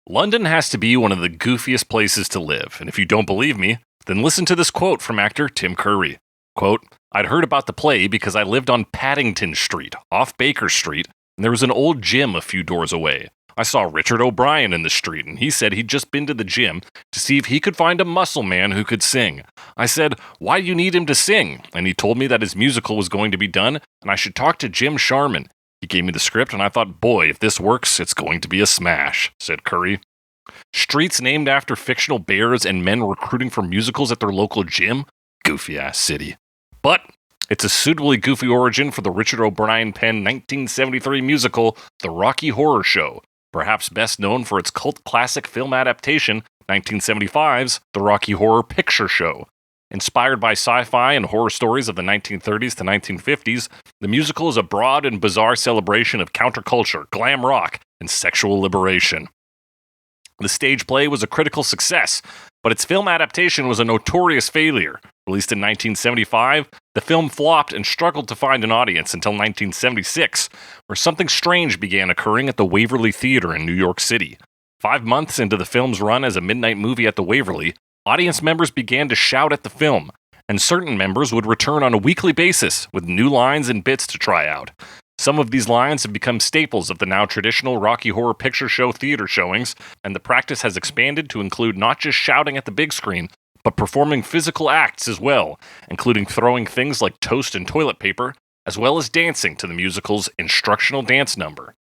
London has to be one of the goofiest places to live, and if you don't believe me, then listen to this quote from actor Tim Curry. Quote, I'd heard about the play because I lived on Paddington Street, off Baker Street, and there was an old gym a few doors away. I saw Richard O'Brien in the street, and he said he'd just been to the gym to see if he could find a muscle man who could sing. I said, why do you need him to sing? And he told me that his musical was going to be done, and I should talk to Jim Sharman. He gave me the script, and I thought, boy, if this works, it's going to be a smash, said Curry. Streets named after fictional bears and men recruiting for musicals at their local gym? Goofy-ass city. But it's a suitably goofy origin for the Richard O'Brien penned 1973 musical, The Rocky Horror Show, perhaps best known for its cult classic film adaptation, 1975's The Rocky Horror Picture Show. Inspired by sci-fi and horror stories of the 1930s to 1950s, the musical is a broad and bizarre celebration of counterculture, glam rock, and sexual liberation. The stage play was a critical success, but its film adaptation was a notorious failure. Released in 1975, the film flopped and struggled to find an audience until 1976, where something strange began occurring at the Waverly Theater in New York City. 5 months into the film's run as a midnight movie at the Waverly, audience members began to shout at the film, and certain members would return on a weekly basis with new lines and bits to try out. Some of these lines have become staples of the now traditional Rocky Horror Picture Show theater showings, and the practice has expanded to include not just shouting at the big screen, but performing physical acts as well, including throwing things like toast and toilet paper, as well as dancing to the musical's instructional dance number.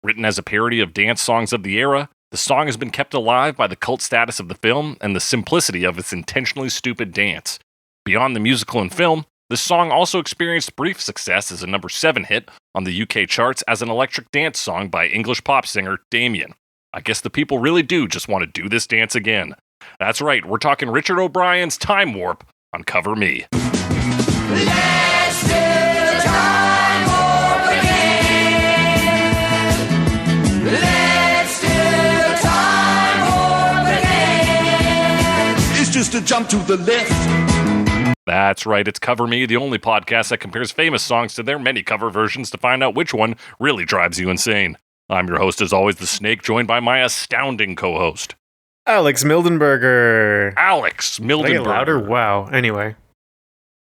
Written as a parody of dance songs of the era, the song has been kept alive by the cult status of the film and the simplicity of its intentionally stupid dance. Beyond the musical and film, this song also experienced brief success as a number 7 hit on the UK charts as an electric dance song by English pop singer Damian. I guess the people really do just want to do this dance again. That's right, we're talking Richard O'Brien's Time Warp on Cover Me. Let's do time warp again. Let's do time warp again. It's just a jump to the left. That's right, it's Cover Me, the only podcast that compares famous songs to their many cover versions to find out which one really drives you insane. I'm your host, as always, The Snake, joined by my astounding co-host, Alex Mildenberger. Alex Mildenberger. Louder? Wow. Anyway.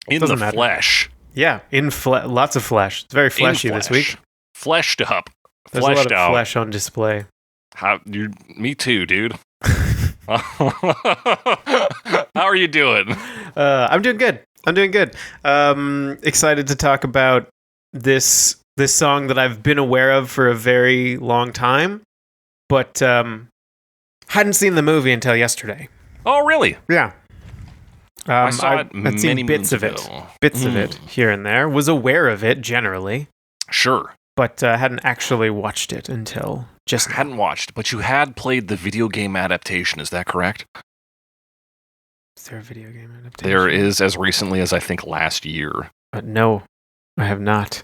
In the flesh. Yeah, lots of flesh. It's very fleshy this week. Fleshed up. There's fleshed a lot of out. flesh on display. Me too, dude. How are you doing? I'm doing good. Excited to talk about this song that I've been aware of for a very long time, but hadn't seen the movie until yesterday. Oh, really? Yeah. I saw it I'd seen many bits moons of it. ago. Bits of it here and there. Was aware of it generally, Sure. but hadn't actually watched it until just I hadn't watched, but you had played the video game adaptation, is that correct? Is there a video game adaptation? There is, as recently as I think last year. No, I have not.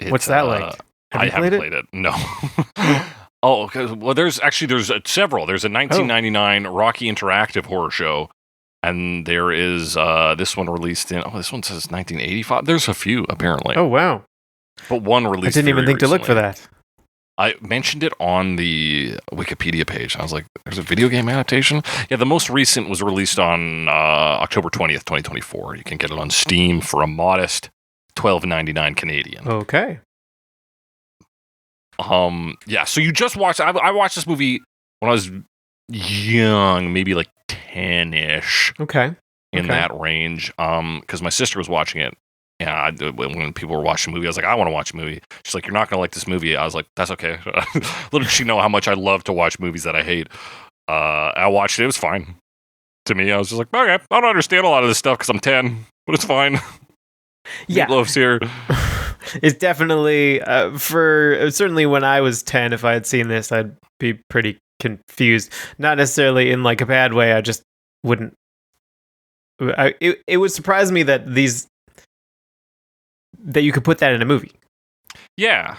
What's that like? Have I you haven't played it. No. Oh, okay. Well, there's several. There's a 1999 Rocky Interactive horror show, and there is this one released in. Oh, this one says 1985. There's a few apparently. Oh wow! But one released. I didn't even very think to look for recently. that. I mentioned it on the Wikipedia page. I was like, "There's a video game adaptation." Yeah, the most recent was released on October 20th, 2024. You can get it on Steam for a modest $12.99 Canadian. Okay. Yeah, so you just watched. I watched this movie when I was young, maybe like 10-ish, Okay. in that range. Because my sister was watching it. Yeah, when people were watching the movie, I was like, I want to watch a movie. She's like, you're not gonna like this movie. I was like, that's okay. Little did she know how much I love to watch movies that I hate. I watched it. It was fine to me. I was just like, okay, I don't understand a lot of this stuff because I'm 10, but it's fine. Yeah. Meatloaf's here. It's definitely certainly when I was 10, if I had seen this, I'd be pretty confused. Not necessarily in like a bad way. I just wouldn't. It would surprise me that you could put that in a movie. Yeah,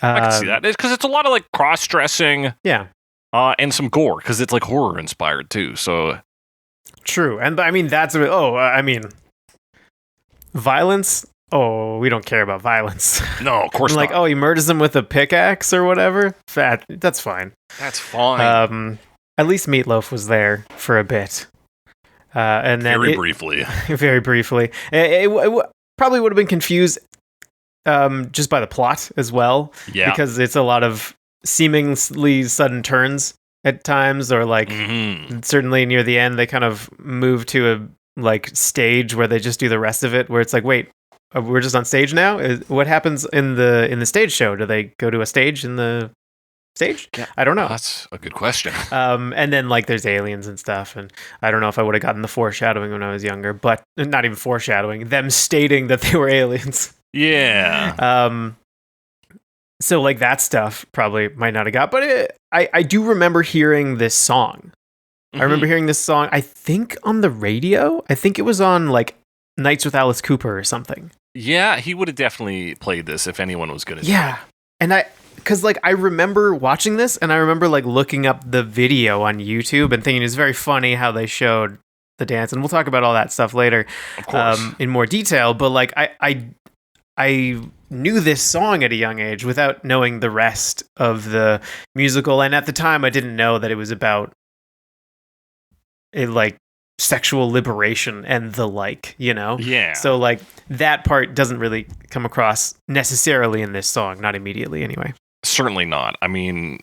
I can see that because it's a lot of like cross-dressing. Yeah. And some gore because it's like horror inspired too. So True, and I mean violence oh, we don't care about violence. No, of course Like, not. oh, he murders him with a pickaxe or whatever. That's fine. That's fine. At least Meatloaf was there for a bit. And then Very briefly. very briefly. It probably would have been confused just by the plot as well. Yeah. Because it's a lot of seemingly sudden turns at times, or like certainly near the end, they kind of move to a like stage where they just do the rest of it, where it's like, wait, we're just on stage now? What happens in the stage show? Do they go to a stage in the stage? Yeah. I don't know. That's a good question. And then like there's aliens and stuff, and I don't know if I would have gotten the foreshadowing when I was younger, but not even foreshadowing, them stating that they were aliens. Yeah. So like that stuff probably might not have got, but I do remember hearing this song. I remember hearing this song, I think on the radio. I think it was on like Nights with Alice Cooper or something. Yeah, he would have definitely played this if anyone was going to. Yeah. And because like I remember watching this, and I remember like looking up the video on YouTube and thinking it's very funny how they showed the dance, and we'll talk about all that stuff later, Of course. in more detail. But like I knew this song at a young age without knowing the rest of the musical, and at the time I didn't know that it was about like sexual liberation and the like, you know? Yeah. So like that part doesn't really come across necessarily in this song, not immediately anyway. Certainly not. I mean,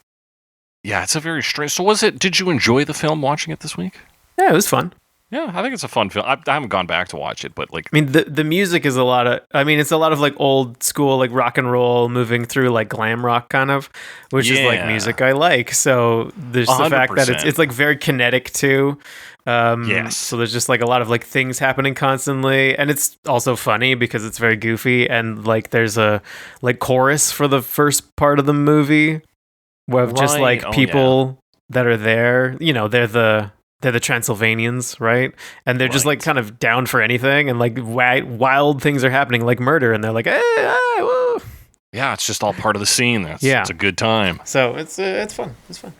yeah, it's a very strange. So did you enjoy the film watching it this week? Yeah, it was fun. Yeah, I think it's a fun film. I haven't gone back to watch it, but like, I mean, the music is it's a lot of like old school, like rock and roll moving through like glam rock kind of, which is like Yeah. music I like. So there's the fact that 100%. it's like very kinetic too. Yes. So there's just like a lot of like things happening constantly, and it's also funny because it's very goofy, and like there's a like chorus for the first part of the movie where just Right. like Oh, people that are there, you know, they're the Transylvanians, right? And they're just Right. like kind of down for anything, and like wild things are happening, like murder, and they're like, woo. yeah, it's just all part of the scene. Yeah. It's a good time. So it's fun. It's fun.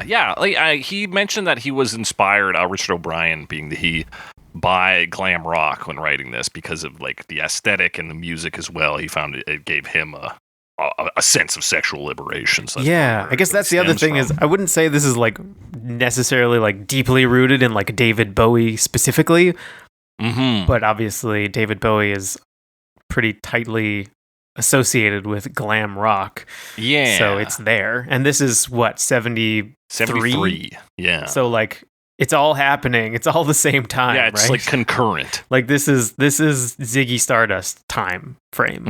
Yeah. Like he mentioned that he was inspired, Richard O'Brien being the he, by glam rock when writing this because of like the aesthetic and the music as well. He found it gave him a sense of sexual liberation. So that's Yeah, where I guess it that's the other stems thing is from. I wouldn't say this is like necessarily like deeply rooted in like David Bowie specifically, Mhm. but obviously David Bowie is pretty tightly associated with glam rock. Yeah. So it's there. And this is what, 73? 73. Yeah. So like it's all happening. It's all the same time, yeah, it's right? like concurrent. Like this is Ziggy Stardust time frame.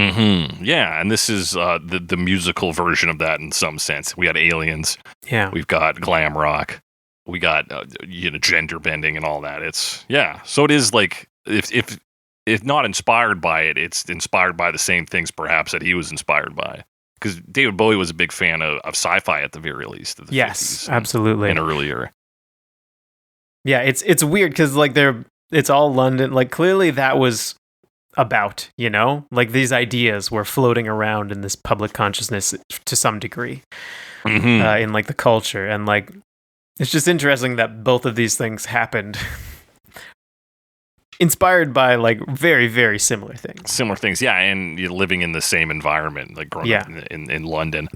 Yeah, and this is the musical version of that in some sense. We got aliens. Yeah. We've got glam rock. We got gender bending and all that. It's So it is like if not inspired by it, it's inspired by the same things perhaps that he was inspired by. Because David Bowie was a big fan of sci-fi at the very least. Of the Yes, 50s absolutely. and earlier. Yeah, it's weird because like it's all London. Like clearly that was about, you know, like these ideas were floating around in this public consciousness to some degree in like the culture, and like it's just interesting that both of these things happened inspired by like very, very similar things. Similar things, yeah, and you're living in the same environment, like growing up in London.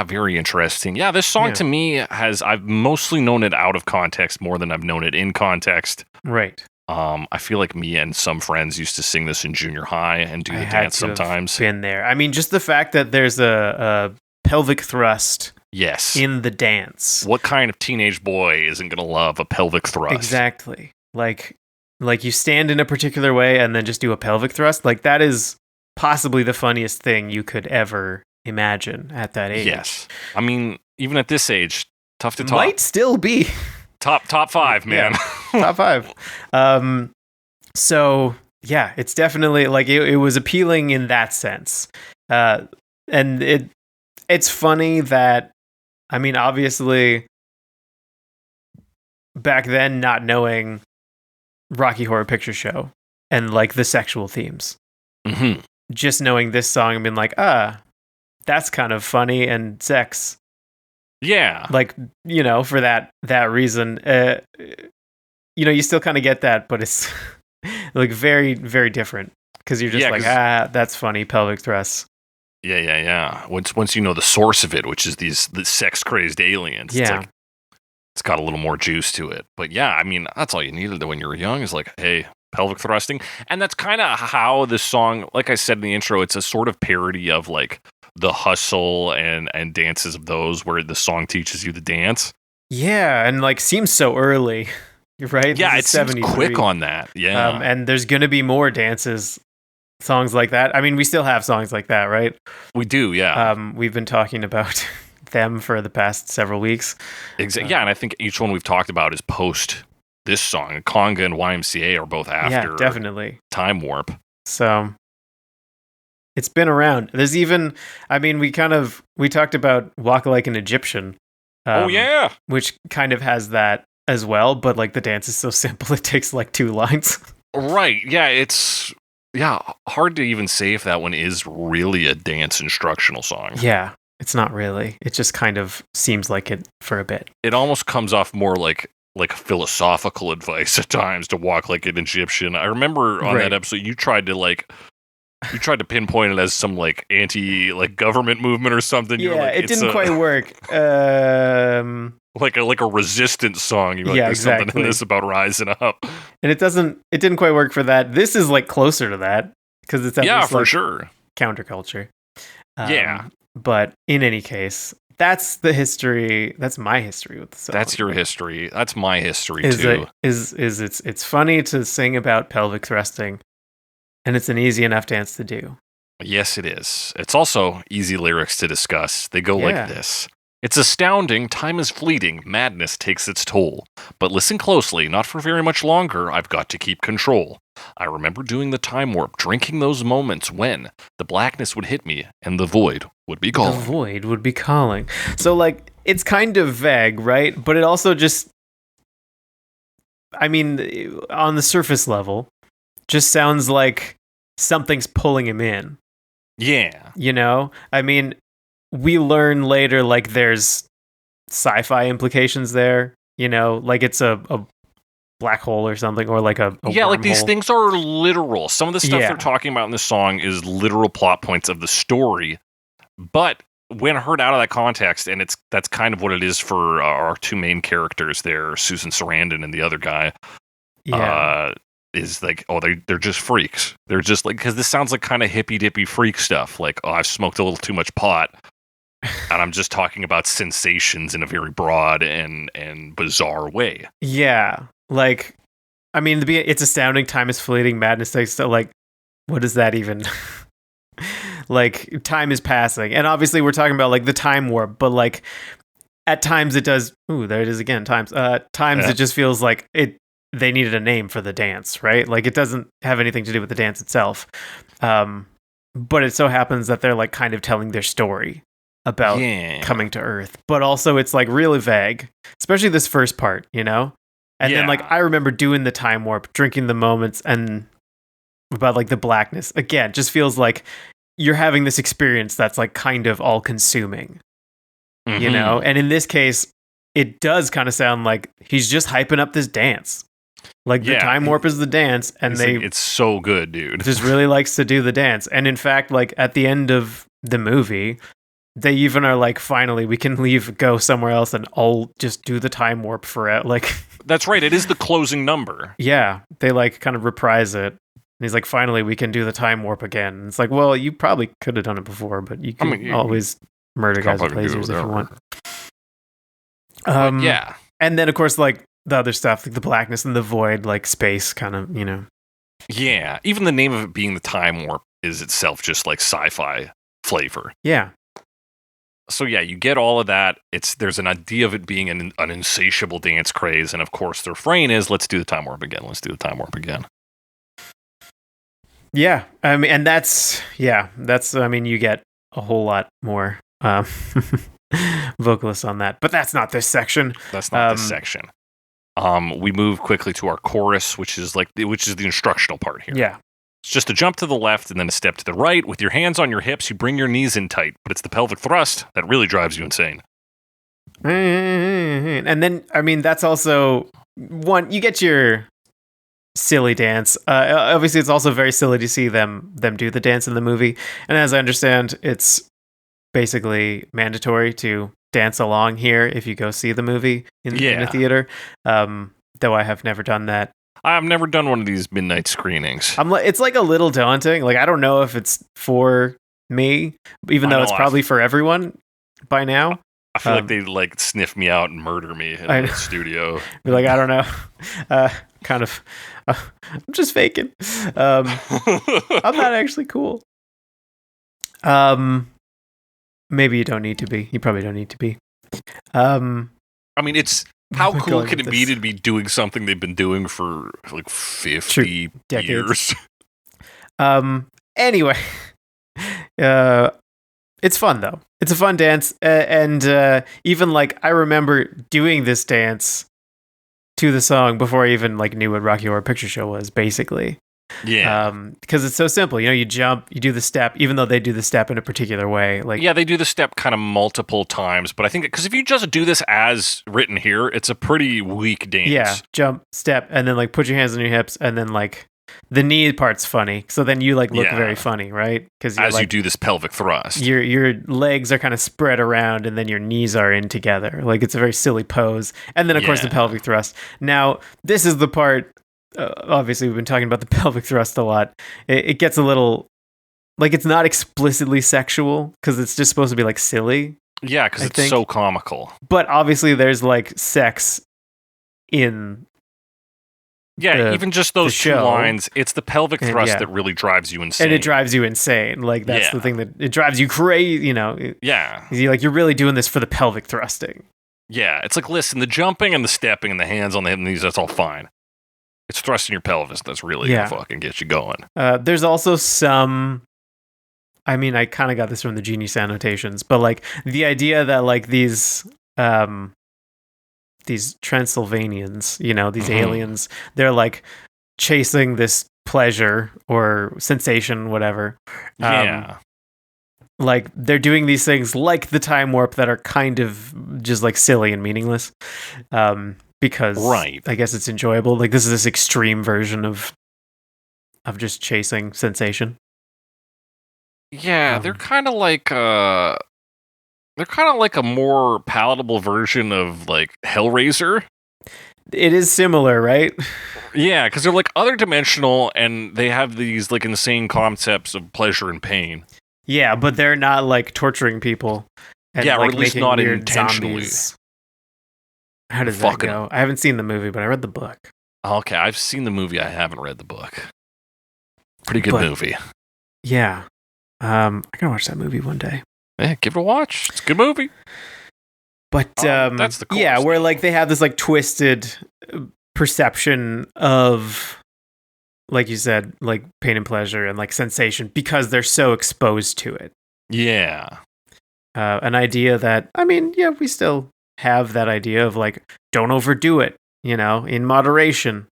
Very interesting. Yeah, this song to me I've mostly known it out of context more than I've known it in context. Right. I feel like me and some friends used to sing this in junior high and do the had dance to have sometimes. been there. I mean, just the fact that there's a pelvic thrust Yes. in the dance. What kind of teenage boy isn't going to love a pelvic thrust? Exactly. Like you stand in a particular way and then just do a pelvic thrust. Like that is possibly the funniest thing you could ever imagine at that age. Yes. I mean, even at this age, tough to top. Might still be Top five, man. top 5. So yeah, it's definitely like it was appealing in that sense. And it's funny that, I mean, obviously back then not knowing Rocky Horror Picture Show and like the sexual themes, just knowing this song and being like, that's kind of funny and sex. Yeah. Like, you know, for that reason, you know, you still kind of get that, but it's like very, very different. Because you're just Yeah, like, 'cause- that's funny, pelvic thrusts. Yeah. Once you know the source of it, which is the sex crazed aliens, Yeah. it's got a little more juice to it. But yeah, I mean, that's all you needed when you were young is like, hey, pelvic thrusting. And that's kind of how this song, like I said in the intro, it's a sort of parody of like the hustle and dances of those where the song teaches you the dance. Yeah, and like seems so early. You're right. Yeah, This it is seems 73. quick on that. Yeah. And there's gonna be more dances, songs like that. I mean, we still have songs like that, right? We do, yeah. We've been talking about them for the past several weeks. Yeah, and I think each one we've talked about is post this song. Conga and YMCA are both after Yeah, definitely. Time Warp. So it's been around. There's even, I mean, we talked about Walk Like an Egyptian. Oh yeah. Which kind of has that as well, but like the dance is so simple, it takes like 2 lines. Right. Yeah, it's hard to even say if that one is really a dance instructional song. Yeah, it's not really. It just kind of seems like it for a bit. It almost comes off more like philosophical advice at times to walk like an Egyptian. I remember on Right. that episode you tried to pinpoint it as some like anti like government movement or something. You were Yeah, like, it it's didn't quite work. like a resistance song. You're like, Yeah, there's something exactly. in this about rising up. And it didn't quite work for that. This is like closer to that because it's at Yeah, least, for like, sure. counterculture. Yeah. But in any case, that's the history. That's my history with the song. That's your history. That's my history Is too. it's funny to sing about pelvic thrusting, and it's an easy enough dance to do. Yes, it is. It's also easy lyrics to discuss. They go Yeah. like this. It's astounding, time is fleeting, madness takes its toll. But listen closely, not for very much longer, I've got to keep control. I remember doing the time warp, drinking those moments when the blackness would hit me and the void would be The calling. void would be calling. So like it's kind of vague, right? But it also just, I mean, on the surface level, just sounds like something's pulling him in. Yeah. You know? I mean, we learn later like there's sci-fi implications there, you know, like it's a black hole or something, or like a Yeah, like these wormhole. things are literal. Some of the stuff Yeah. they're talking about in the song is literal plot points of the story. But when heard out of that context, and that's kind of what it is for our 2 main characters there, Susan Sarandon and the other guy, Yeah. is like, oh, they're just freaks. They're just like, because this sounds like kind of hippy dippy freak stuff. Like, oh, I've smoked a little too much pot, and I'm just talking about sensations in a very broad and bizarre way. Yeah. Like, I mean, it's astounding. Time is fleeting. Madness takes. So, like, what does that even? Like, time is passing, and obviously, we're talking about like the time warp. But like, at times, it does. Ooh, there it is again. Times. Times Yeah. it just feels like it. They needed a name for the dance, right? Like, it doesn't have anything to do with the dance itself. But it so happens that they're like kind of telling their story about Yeah. coming to Earth, but also it's like really vague, especially this first part, you know? And then Yeah. like I remember doing the time warp, drinking the moments, and about like the blackness. Again, just feels like you're having this experience that's like kind of all consuming, you Mhm. know? And in this case, it does kind of sound like he's just hyping up this dance. Like the Yeah. time warp is the dance, and It's they like, it's so good, dude. just really likes to do the dance. And in fact, like at the end of the movie, they even are like, finally, we can go somewhere else and all just do the time warp for it. Like, That's right. It is the closing number. yeah, they like kind of reprise it. And he's like, finally, we can do the time warp again. And it's like, well, you probably could have done it before, but you can mean, always murder guys with Fucking do lasers if you whatever. want. Yeah. And then, of course, like the other stuff, like the blackness and the void, like space kind of, you know. Yeah. Even the name of it being the time warp is itself just like sci-fi flavor. Yeah. So yeah, you get all of that. There's an idea of it being an insatiable dance craze, and of course the refrain is "Let's do the time warp again. Let's do the time warp again." Yeah. I mean, and that's, I mean, you get a whole lot more vocalists on that, but that's not this section. That's not this section. We move quickly to our chorus, which is the instructional part here. Yeah. It's just a jump to the left and then a step to the right. With your hands on your hips, you bring your knees in tight, but it's the pelvic thrust that really drives you insane. And then, I mean, that's also one, you get your silly dance. Obviously, it's also very silly to see them do the dance in the movie. And as I understand, it's basically mandatory to dance along here if you go see the movie in a theater. Though I have never done that. I've never done one of these midnight screenings. It's like a little daunting. Like, I don't know if it's for me, even though it's probably for everyone by now. I feel like they'd like sniff me out and murder me in the studio. Be like, I don't know. I'm just faking. I'm not actually cool. Maybe you don't need to be. You probably don't need to be. I mean, it's how cool can it be to be doing something they've been doing for like 50 years? Anyway, it's fun though. It's a fun dance, and even like I remember doing this dance to the song before I even like knew what Rocky Horror Picture Show was. Basically, yeah, because it's so simple. You know, you jump, you do the step, even though they do the step in a particular way. Like, yeah, they do the step kind of multiple times, but I think because if you just do this as written here, it's a pretty weak dance. Yeah, jump, step, and then like put your hands on your hips, and then like. The knee part's funny, so then you like look very funny, right? Because as like, you do this pelvic thrust, your legs are kind of spread around, and then your knees are in together. Like it's a very silly pose, and then of course the pelvic thrust. Now this is the part. Obviously, we've been talking about the pelvic thrust a lot. It gets a little like it's not explicitly sexual because it's just supposed to be like silly. Yeah, because it's so comical. But obviously, there's like sex in. Yeah, even just those two lines, it's the pelvic thrust that really drives you insane. And it drives you insane. Like, that's the thing that it drives you crazy, you know. Yeah. You're really doing this for the pelvic thrusting. Yeah, it's like, listen, the jumping and the stepping and the hands on the hip and knees, that's all fine. It's thrusting your pelvis that's really going to fucking get you going. There's also some... I mean, I kind of got this from the Genius annotations, but, like, the idea that, like, these Transylvanians, you know, these aliens, they're like chasing this pleasure or sensation, whatever. Like they're doing these things like the time warp that are kind of just like silly and meaningless. Because I guess it's enjoyable. Like this is this extreme version of just chasing sensation. Yeah, they're kind of like they're kind of like a more palatable version of, like, Hellraiser. It is similar, right? Yeah, because they're, like, other dimensional, and they have these, like, insane concepts of pleasure and pain. Yeah, but they're not, like, torturing people. And, yeah, like, or at least not intentionally. Zombies. How does that go? I haven't seen the movie, but I read the book. Okay, I've seen the movie. I haven't read the book. Pretty good movie. Yeah. I gotta watch that movie one day. Yeah, give it a watch. It's a good movie. But that's the coolest where like they have this like twisted perception of, like you said, like pain and pleasure and like sensation because they're so exposed to it. Yeah. An idea that, I mean, yeah, we still have that idea of like, don't overdo it, you know, in moderation.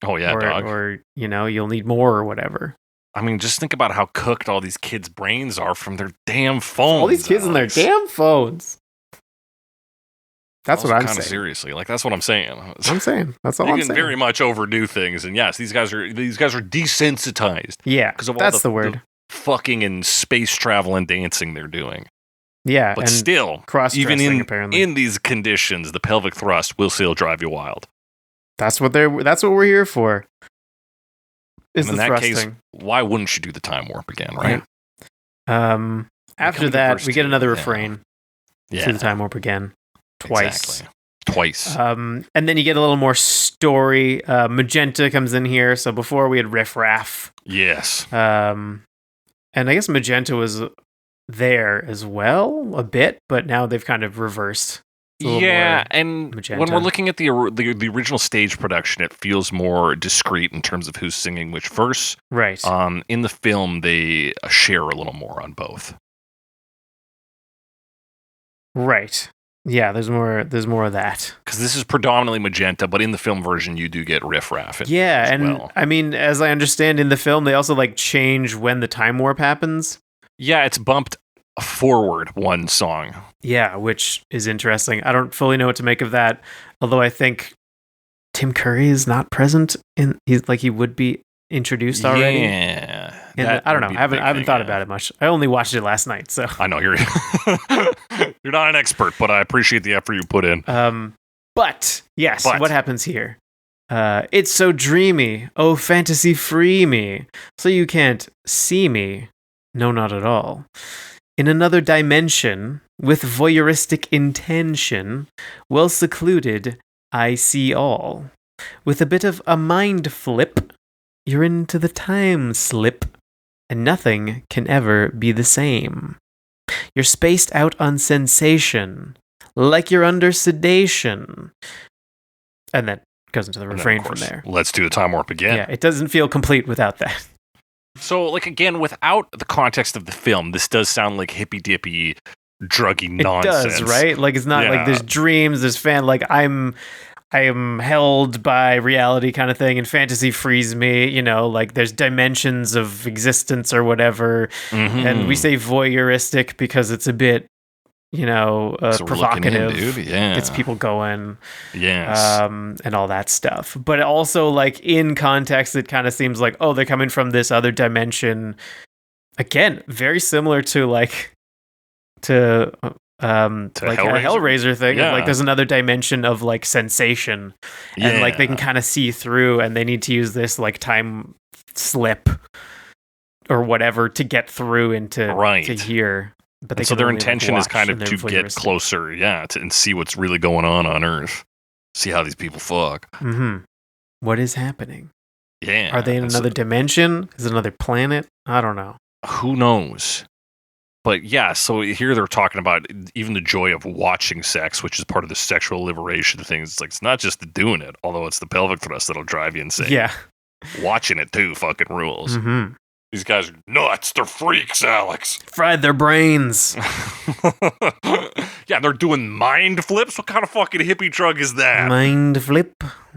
Oh yeah, dog. Or, you know, you'll need more or whatever. I mean, just think about how cooked all these kids' brains are from their damn phones. All these kids and their damn phones. That's what I'm saying. Seriously, like that's what I'm saying. I'm saying that's all I'm saying. You can very much overdo things, and yes, these guys are desensitized. Yeah, because of all that's the word. The fucking and space travel and dancing they're doing. Yeah, but and still, even in these conditions, the pelvic thrust will still drive you wild. That's what we're here for. Is in that thrusting. Case, why wouldn't you do the time warp again, right? After that, we get another refrain to the time warp again. Twice. Exactly. Twice. And then you get a little more story. Magenta comes in here. So before we had Riff Raff. Yes. And I guess Magenta was there as well a bit, but now they've kind of reversed. Yeah, and magenta. When we're looking at the original stage production, it feels more discreet in terms of who's singing which verse. Right. In the film, they share a little more on both. Right. Yeah, there's more of that. Because this is predominantly magenta, but in the film version, you do get Riff Raff. Yeah, and I mean, as I understand in the film, they also like change when the time warp happens. Yeah, it's bumped forward one song. Yeah, which is interesting. I don't fully know what to make of that, although I think Tim Curry is not present in. He's like he would be introduced already. Yeah. And I don't know. I haven't thought about it much. I only watched it last night, so I know you're you're not an expert, but I appreciate the effort you put in. But yes, what happens here? It's so dreamy. Oh, fantasy free me, so you can't see me. No, not at all. In another dimension, with voyeuristic intention, well secluded, I see all. With a bit of a mind flip, you're into the time slip, and nothing can ever be the same. You're spaced out on sensation, like you're under sedation. And that goes into the refrain from there. Let's do the time warp again. Yeah, it doesn't feel complete without that. So, like, again, without the context of the film, this does sound like hippy-dippy, druggy nonsense. It does, right? Like, it's not like there's dreams, there's like, I am held by reality kind of thing, and fantasy frees me, you know, like there's dimensions of existence or whatever. And we say voyeuristic because it's a bit, you know, provocative. Gets people going. Yes. And all that stuff. But also, like, in context, it kind of seems like, oh, they're coming from this other dimension. Again, very similar to like a Hellraiser thing. Like, there's another dimension of like sensation, and like they can kind of see through, and they need to use this like time slip or whatever to get through into to here. But they so their intention is kind of to get closer, and see what's really going on Earth. See how these people fuck. What is happening? Yeah. Are they in another dimension? Is it another planet? I don't know. Who knows? But yeah, so here they're talking about even the joy of watching sex, which is part of the sexual liberation thing. It's like, it's not just the doing it, although it's the pelvic thrust that'll drive you insane. Yeah. Watching it too fucking rules. These guys are nuts. They're freaks, Alex. Fried their brains. Yeah, they're doing mind flips. What kind of fucking hippie drug is that? Mind flip.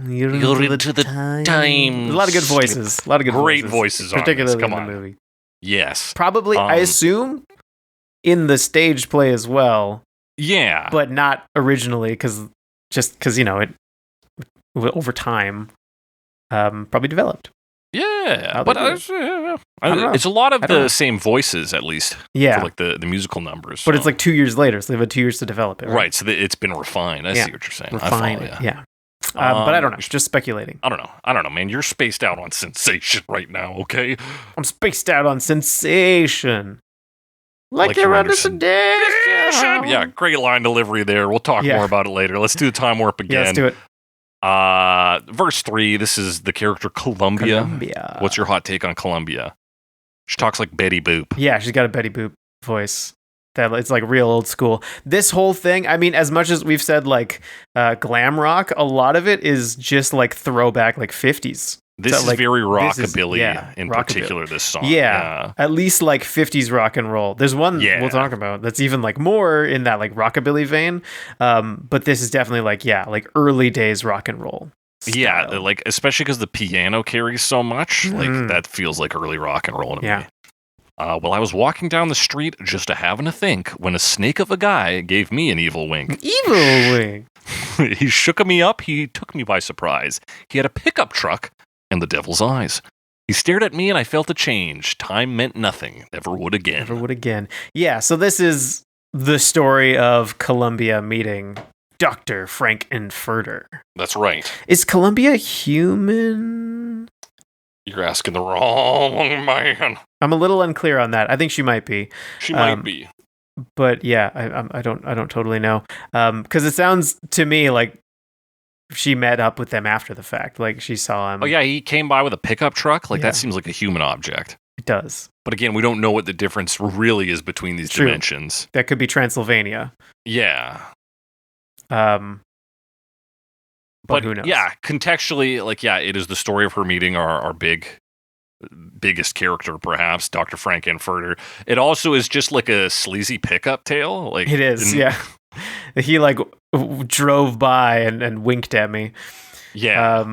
You're into the time. A lot of good voices. A lot of good great voices on particularly this. Come in on. the movie. Yes. Probably, I assume, in the stage play as well. Yeah. But not originally, because, you know, it over time probably developed. Yeah, but it's a lot of the same voices, at least. Yeah, for like the musical numbers. But it's like 2 years later, so they've had 2 years to develop it. Right, so it's been refined. I see what you're saying. Refined, yeah. But I don't know. Just speculating. I don't know, man. You're spaced out on sensation right now. Okay, I'm spaced out on sensation. Like you're under sedation. Yeah, great line delivery there. We'll talk more about it later. Let's do the time warp again. Yeah, let's do it. Verse 3, this is the character Columbia. What's your hot take on Columbia? She talks like Betty Boop. Yeah, she's got a Betty Boop voice. That it's like real old school. This whole thing, I mean, as much as we've said like glam rock, a lot of it is just like throwback like 50s. This is like, very rockabilly in particular, this song. Yeah, at least like 50s rock and roll. There's one we'll talk about that's even like more in that like rockabilly vein. But this is definitely like, like early days rock and roll style. Yeah, like especially because the piano carries so much. Like that feels like early rock and roll to me. Well, I was walking down the street just having a think when a snake of a guy gave me an evil wink. Evil wink? He shook me up. He took me by surprise. He had a pickup truck and the devil's eyes. He stared at me and I felt a change. Time meant nothing. Never would again. Never would again. Yeah, so this is the story of Columbia meeting Dr. Frank-N-Furter. That's right. Is Columbia human? You're asking the wrong man. I'm a little unclear on that. I think she might be. She might be. But yeah, I don't totally know. Because it sounds to me like she met up with them after the fact. Like she saw him. Oh yeah, he came by with a pickup truck. Like that seems like a human object. It does. But again, we don't know what the difference really is between these dimensions. That could be Transylvania. Yeah. But who knows? Yeah, contextually, like, it is the story of her meeting our biggest character, perhaps, Dr. Frank-N-Furter. It also is just like a sleazy pickup tale. Like it is, He like drove by and winked at me. Yeah.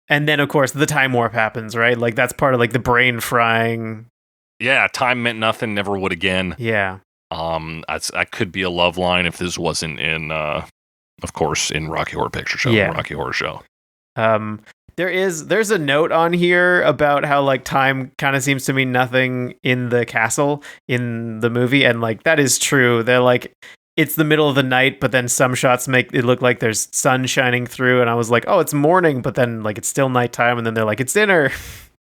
And then of course the time warp happens, right? Like that's part of like the brain frying. Yeah, time meant nothing, never would again. Yeah. That could be a love line if this wasn't in of course, in Rocky Horror Picture Show, Rocky Horror Show. There's a note on here about how like time kind of seems to mean nothing in the castle in the movie, and like that is true. They're like it's the middle of the night, but then some shots make it look like there's sun shining through, and I was like, oh, it's morning, but then like it's still nighttime, and then they're like, it's dinner.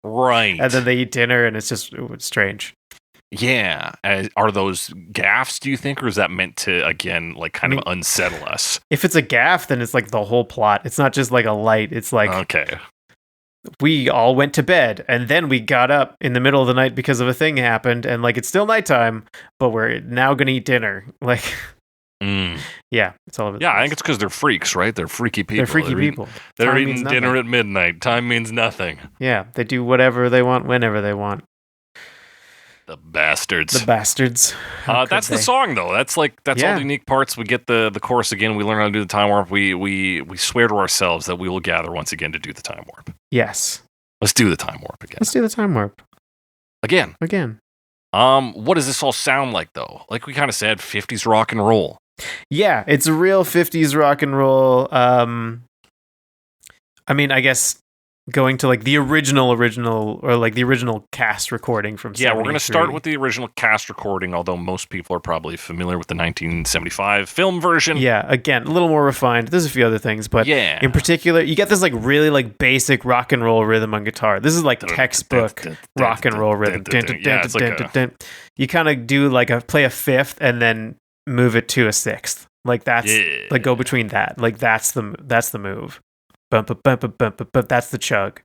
Right. And then they eat dinner, and it's strange. Yeah. Are those gaffes, do you think, or is that meant to, again, like kind of unsettle us? If it's a gaff, then it's like the whole plot. It's not just like a light. It's like, okay, we all went to bed, and then we got up in the middle of the night because of a thing happened, and like it's still nighttime, but we're now gonna eat dinner. Like, yeah, it's all over. Yeah, I think it's because they're freaks, right? They're freaky people. They're freaky people. They're eating dinner at midnight. Time means nothing. Yeah, they do whatever they want, whenever they want. The bastards. The bastards. That's the song, though. That's all the unique parts. We get the chorus again. We learn how to do the time warp. We swear to ourselves that we will gather once again to do the time warp. Yes. Let's do the time warp again. Let's do the time warp. Again. What does this all sound like, though? Like we kind of said, 50s rock and roll. Yeah, it's a real 50s rock and roll. I mean, I guess going to like the original or like the original cast recording from 73. Yeah, we're going to start with the original cast recording, although most people are probably familiar with the 1975 film version. Yeah, again, a little more refined. There's a few other things, but in particular, you get this like really like basic rock and roll rhythm on guitar. This is like textbook rock and roll rhythm. You kind of do like play a fifth and then move it to a sixth. Like that's like go between that. Like that's the move. Bump, that's the chug.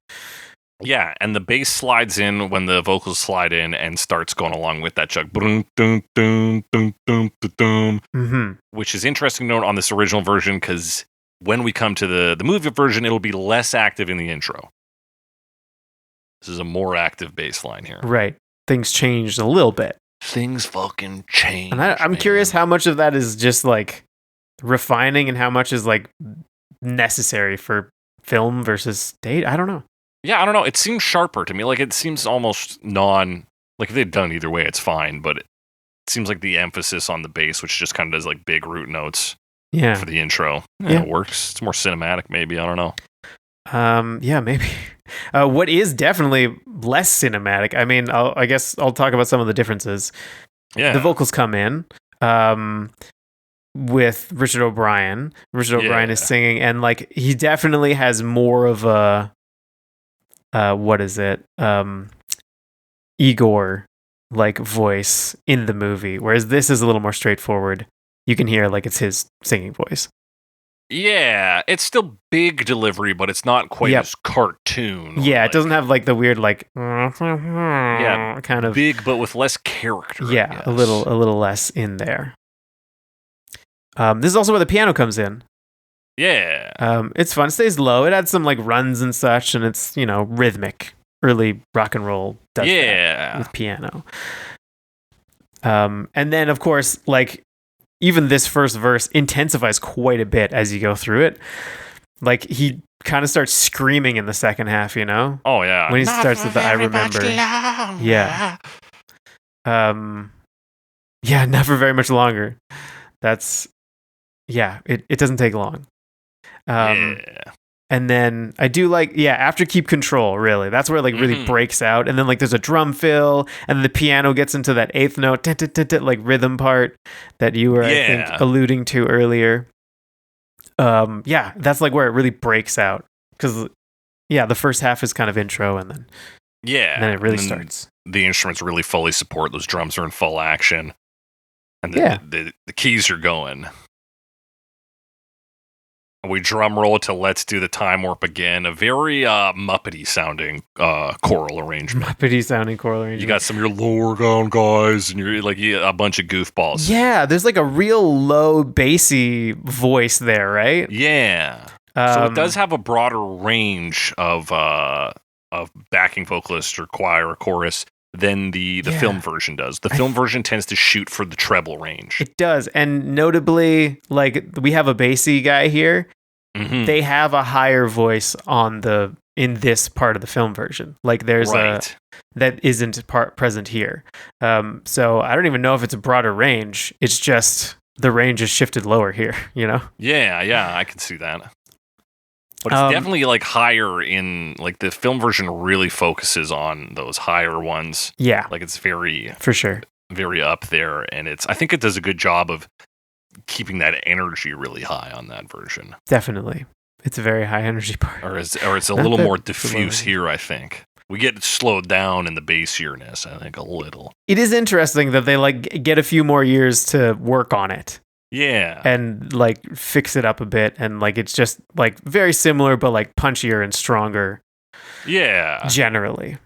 Yeah, and the bass slides in when the vocals slide in and starts going along with that chug. Which is interesting to note on this original version, because when we come to the movie version, it'll be less active in the intro. This is a more active bass line here. Right. Things changed a little bit. Things fucking changed. And I'm curious how much of that is just like refining and how much is like necessary for film versus date. I don't know. Yeah, I don't know. It seems sharper to me. Like it seems almost like if they'd done either way, it's fine. But it seems like the emphasis on the bass, which just kind of does like big root notes. Yeah. For the intro. Yeah, it works. It's more cinematic, maybe. I don't know. Yeah, maybe. What is definitely less cinematic? I mean, I guess I'll talk about some of the differences. Yeah. The vocals come in. With Richard O'Brien. Richard O'Brien is singing, and like he definitely has more of a Igor like voice in the movie, whereas this is a little more straightforward. You can hear like it's his singing voice. Yeah, it's still big delivery, but it's not quite as cartoon. Yeah, it doesn't have like the weird like kind of big, but with less character. Yeah, a little less in there. This is also where the piano comes in. Yeah. It's fun. It stays low. It adds some like runs and such, and it's, rhythmic. Early rock and roll does that with piano. And then, of course, like, even this first verse intensifies quite a bit as you go through it. Like, he kind of starts screaming in the second half, Oh, yeah. When he starts with the I remember. Yeah. Yeah, not for very much longer. That's... Yeah, it doesn't take long. And then I do like, after Keep Control, really. That's where it like really breaks out. And then like there's a drum fill, and then the piano gets into that eighth note, like rhythm part that you were, I think, alluding to earlier. That's like where it really breaks out. Because, the first half is kind of intro, and then then it really starts. The instruments really fully support. Those drums are in full action. And then the keys are going. We drum roll to Let's Do the Time Warp Again. A very Muppety sounding choral arrangement. You got some of your lower down guys and you're like a bunch of goofballs. Yeah, there's like a real low bassy voice there, right? Yeah. So it does have a broader range of backing vocalist or choir or chorus than the film version does. The film version tends to shoot for the treble range. It does. And notably, like, we have a bassy guy here. Mm-hmm. They have a higher voice in this part of the film version. Like, there's that isn't present here. So I don't even know if it's a broader range. It's just the range is shifted lower here, Yeah, I can see that. But it's definitely like higher in like the film version really focuses on those higher ones. Yeah, Like it's very for sure. very up there, and I think it does a good job of keeping that energy really high on that version. Definitely. It's a very high energy part. Or it's a Not little that more it's diffuse low. here, I think. We get slowed down in the bassierness, I think, a little. It is interesting that they like get a few more years to work on it Yeah. and like fix it up a bit, and like it's just like very similar but like punchier and stronger Yeah. generally.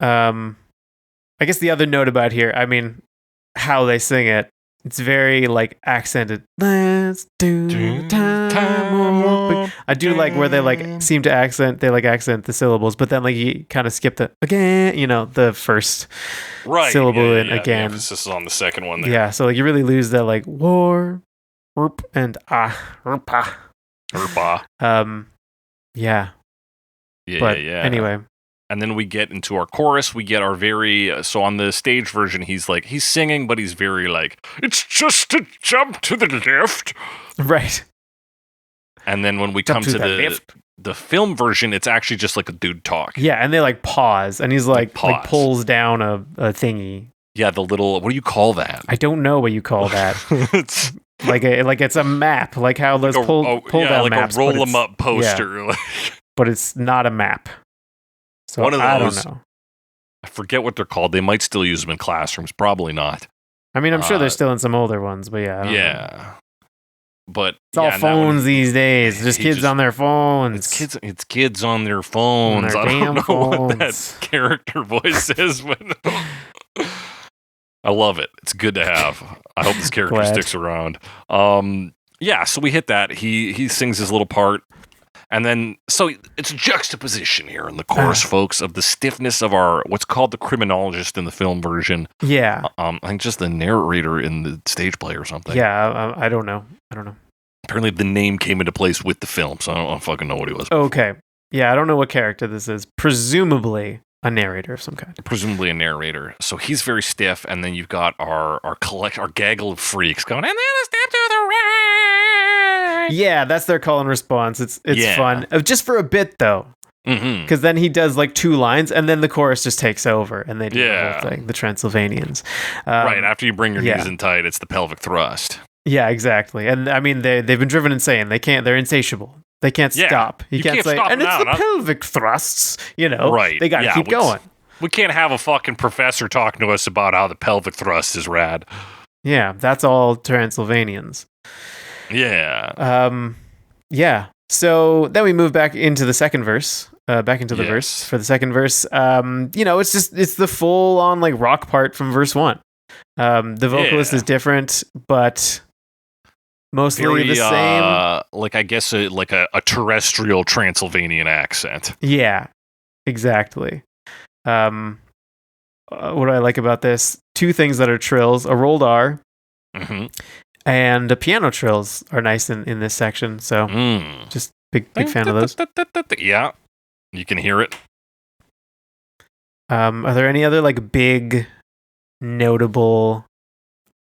I guess the other note about here, I mean, how they sing it, it's very like accented. Let's do time warp. I do like where they like seem to accent the syllables, but then like you kind of skip the again, the first syllable in The again. emphasis is on the second one there. Yeah, so like you really lose that like war, whoop, and rupa. Urpa. Yeah. Yeah, But yeah. anyway, And then we get into our chorus. We get our very so on the stage version. He's singing, but he's very like, it's just a jump to the left. right. And then when we Jump come to to the left. the film version, it's actually just like a dude talk. Yeah, and they like pause, and he's like pause. pulls down a thingy. Yeah, the little, what do you call that? I don't know what you call that. It's like it's a map, like how those pull down like maps. a roll but them it's- up poster. but it's not a map. So One of I those. don't know. I forget what they're called. They might still use them in classrooms. Probably not. I mean, I'm sure they're still in some older ones, but yeah. I don't know. Yeah. But It's all yeah, and that one- phones these days. Just he kids just- on their phones. It's kids on their phones. their I don't damn know what that phones. character voice is, but I love it. It's good to have. I hope this character Glad. sticks around. Yeah, so we hit that. He sings his little part. And then, so it's a juxtaposition here in the chorus, folks, of the stiffness of our, what's called the criminologist in the film version. Yeah. I think just the narrator in the stage play or something. Yeah. I don't know. Apparently the name came into place with the film, so I don't fucking know what he was. Okay. Yeah, I don't know what character this is. Presumably a narrator of some kind. Presumably a narrator. So he's very stiff, and then you've got our gaggle of freaks going, and then a step to the right. Yeah, that's their call and response. It's Yeah. fun. Just for a bit though. Mm-hmm. Because then he does like 2 lines, and then the chorus just takes over, and they do the Yeah. whole thing. The Transylvanians, Right, after you bring your yeah. knees in tight, it's the pelvic thrust. Yeah, exactly. And I mean, they've been driven insane. They're insatiable. They can't Yeah. stop. You can't say, stop and it's now, the not- pelvic thrusts. Right. They got to Yeah, keep going. We can't have a fucking professor talking to us about how the pelvic thrust is rad. Yeah, that's all Transylvanians. Yeah. Yeah. So then we move back into the second verse. Back into the Yes. verse for the second verse. It's the full on like rock part from verse 1. The vocalist Yeah. is different, but mostly Very, the same. like I guess like a terrestrial Transylvanian accent. Yeah, exactly. What do I like about this? 2 things that are trills: a rolled R Mm-hmm. and the piano trills are nice in this section. So just big fan of those. Yeah, you can hear it. Are there any other like big notable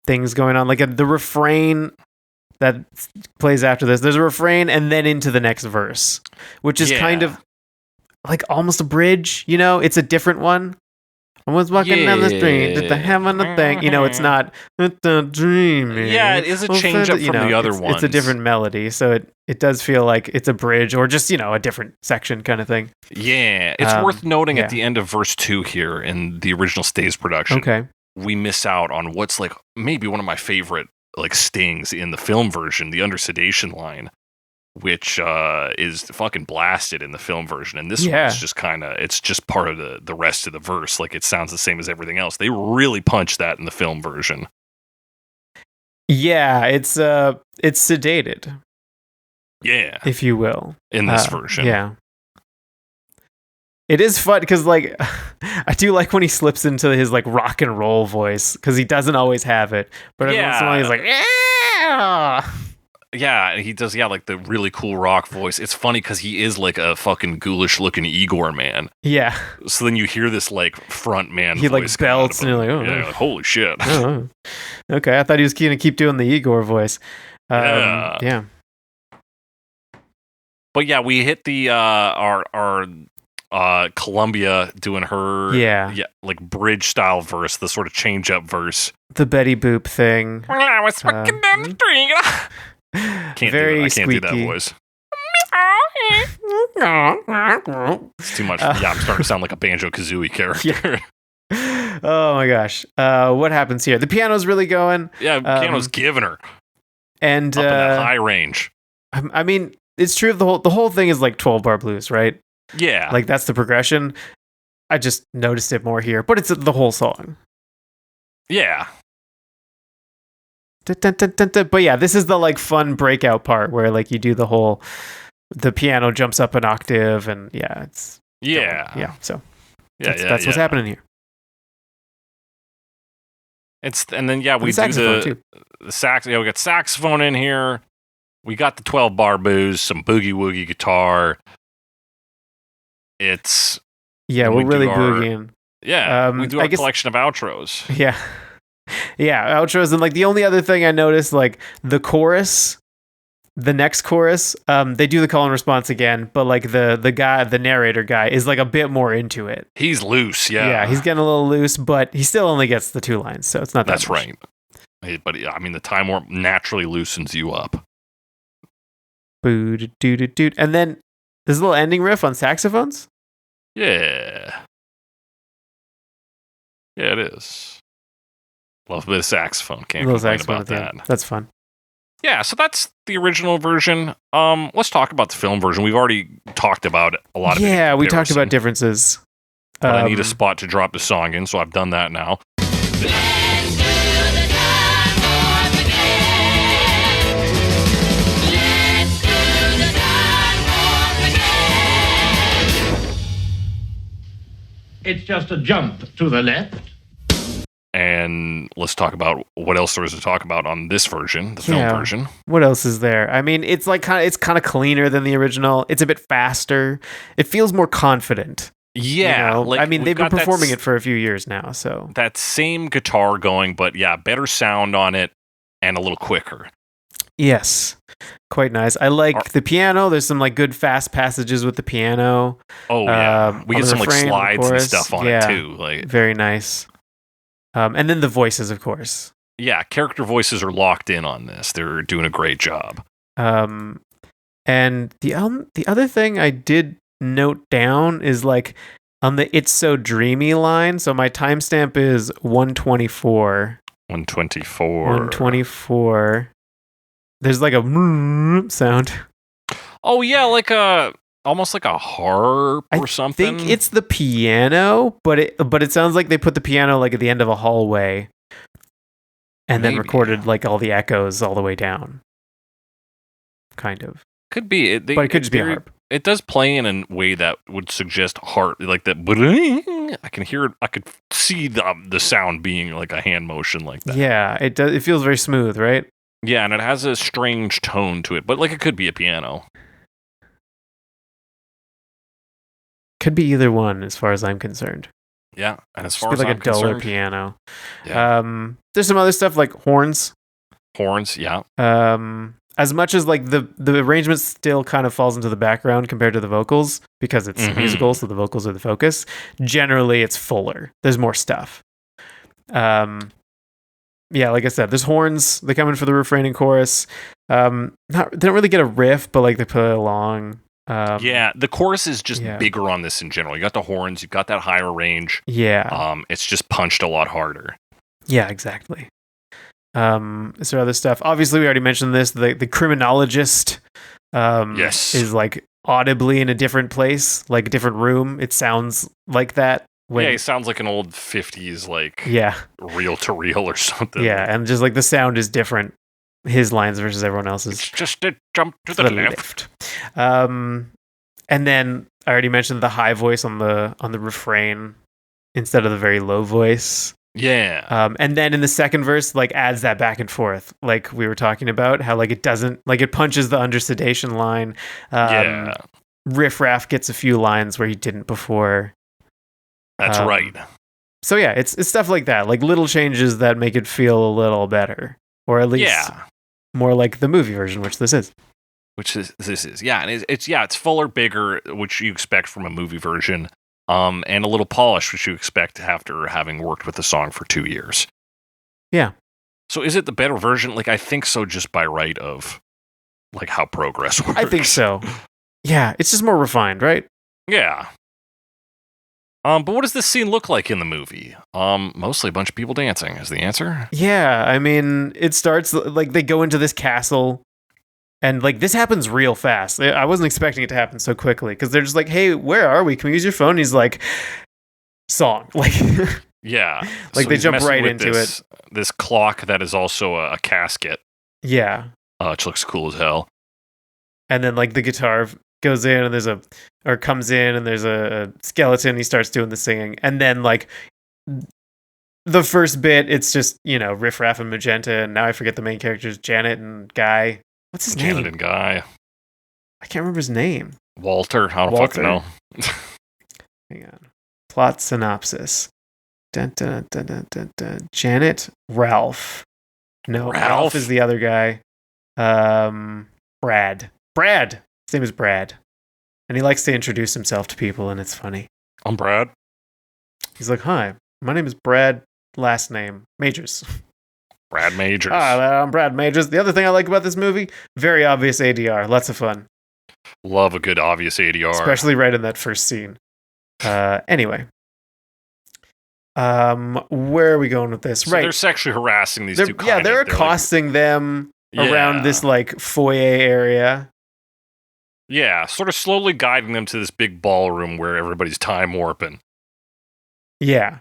things going on? Like the refrain that plays after this. There's a refrain and then into the next verse, which is kind Yeah. of like almost a bridge. It's a different one. I was walking down the street, just having a thing. It's not dreaming. Yeah, it is a change up from the other It's a ones. different melody, so it does feel like it's a bridge or just a different section kind of thing. Yeah, it's worth noting yeah. at the end of verse 2 here in the original stage production. Okay. We miss out on what's like maybe one of my favorite like stings in the film version, the under sedation line, which is fucking blasted in the film version, and this Yeah. one's just it's just part of the rest of the verse. Like it sounds the same as everything else. They really punch that in the film version. Yeah, it's sedated, Yeah, if you will, in this version. Yeah. It is fun because, like, I do like when he slips into his like rock and roll voice because he doesn't always have it, but every once in a while he's like, yeah. Yeah, he does. Yeah, like the really cool rock voice. It's funny because he is like a fucking ghoulish looking Igor man. Yeah. So then you hear this like front man. He like voice come out belts of and him. you're like, oh. Yeah, like, holy shit. Oh. Okay, I thought he was gonna keep doing the Igor voice. Yeah. Yeah. But yeah, we hit the our Columbia doing her like bridge style verse, the sort of change up verse. The Betty Boop thing. I was fucking down the street. Can't Very do it. I can't do that squeaky. voice. It's too much. Yeah, I'm starting to sound like a Banjo Kazooie character. Oh my gosh. What happens here? The piano's really going. Yeah, piano's giving her And up in that high range. I mean, it's true of the whole thing is like 12-bar blues, right? Yeah. Like that's the progression. I just noticed it more here, but it's the whole song. Yeah. Dun, dun, dun, dun, dun. But yeah, this is the like fun breakout part where like you do the piano jumps up an octave and it's so that's what's happening here. And then we do the sax. Yeah, we got saxophone in here. We got the 12-bar booze, some boogie woogie guitar. It's we're really boogieing. Yeah, we do our collection of outros. Yeah. Yeah, outros. And like the only other thing I noticed, like the chorus, the next chorus, they do the call and response again, but like the narrator guy is like a bit more into it. He's loose, Yeah, he's getting a little loose, but he still only gets the 2 lines, so it's not that That's much. right. Hey, but I mean, the time warp naturally loosens you up. Boo doo doo doo. And then this little ending riff on saxophones? Yeah. Yeah, it is. Love a bit of saxophone. Can't complain about that. That's fun. Yeah, so that's the original version. Let's talk about the film version. We've already talked about a lot of it. Yeah, we talked about differences. But I need a spot to drop the song in, so I've done that now. It's just a jump to the left. And let's talk about what else there is to talk about on this version, the film version. What else is there? I mean, it's like it's kind of cleaner than the original. It's a bit faster. It feels more confident. Yeah, you know? like I mean, they've been performing it for a few years now, so that same guitar going, but better sound on it and a little quicker. Yes, quite nice. I like the piano. There's some like good fast passages with the piano. Oh yeah, we get some like slides and stuff on it too. Like very nice. And then the voices, of course. Yeah, character voices are locked in on this. They're doing a great job. And the other thing I did note down is like on the "It's So Dreamy" line. So my timestamp is 124. 124. 124. There's like a sound. Oh yeah, like almost like a harp or something. I think it's the piano, but it sounds like they put the piano like at the end of a hallway, and then recorded like all the echoes all the way down. Kind of. Could be. But it could just be a harp. It does play in a way that would suggest harp, like that. I can hear it. I could see the sound being like a hand motion like that. Yeah, it does. It feels very smooth, right? Yeah, and it has a strange tone to it, but like it could be a piano. Could be either one, as far as I'm concerned. Yeah, and as far as like I'm a duller concerned, piano. Yeah. There's some other stuff like horns. Horns, yeah. As much as like the arrangement still kind of falls into the background compared to the vocals because it's musical, so the vocals are the focus. Generally, it's fuller. There's more stuff. Yeah, like I said, there's horns. They come in for the refrain and chorus. They don't really get a riff, but like they play along. The chorus is just bigger on this in general. You got the horns, you got that higher range. Yeah. It's just punched a lot harder. Yeah, exactly. Is there other stuff? Obviously, we already mentioned this. The criminologist is like audibly in a different place, like a different room. It sounds like that. He sounds like an old 50s, like reel to reel or something. Yeah, and just like the sound is different. His lines versus everyone else's. It's just a jump to the left. And then I already mentioned the high voice on the refrain instead of the very low voice. Yeah. And then in the second verse, like adds that back and forth, like we were talking about, how like it doesn't, like it punches the under sedation line. Riff Raff gets a few lines where he didn't before. That's right. So yeah, it's stuff like that, like little changes that make it feel a little better, or at least more like the movie version, which this is. which is this is. Yeah, and it's fuller, bigger, which you expect from a movie version, and a little polished, which you expect after having worked with the song for 2 years. Yeah. So is it the better version? Like, I think so, just by right of like how progress works. I think so. Yeah, it's just more refined, right? Yeah. But what does this scene look like in the movie? Mostly a bunch of people dancing is the answer. Yeah, I mean, it starts like they go into this castle, and like this happens real fast. I wasn't expecting it to happen so quickly because they're just like, "Hey, where are we? Can we use your phone?" And he's like, "Song." Like, Yeah. like So they he's jump messing right with into this, this clock that is also a casket, yeah. which looks cool as hell. And then like the guitar goes in, and comes in, and there's a skeleton. He starts doing the singing, and then like the first bit, it's just Riff Raff and Magenta, and now I forget the main characters, Janet and Guy. What's his Janet name? and Guy. I can't remember his name. Walter. I don't fucking know. Hang on. Plot synopsis. Dun, dun, dun, dun, dun, dun. Janet, Ralph. No, Ralph is the other guy. Brad. His name is Brad. And he likes to introduce himself to people, and it's funny. I'm Brad. He's like, "Hi, my name is Brad, last name Majors." Brad Majors. Hi, I'm Brad Majors. The other thing I like about this movie, very obvious ADR. Lots of fun. Love a good obvious ADR. Especially right in that first scene. Anyway. Where are we going with this? So right. they're sexually harassing these two. Yeah, they're accosting them around this like foyer area. Yeah, sort of slowly guiding them to this big ballroom where everybody's time warping. Yeah.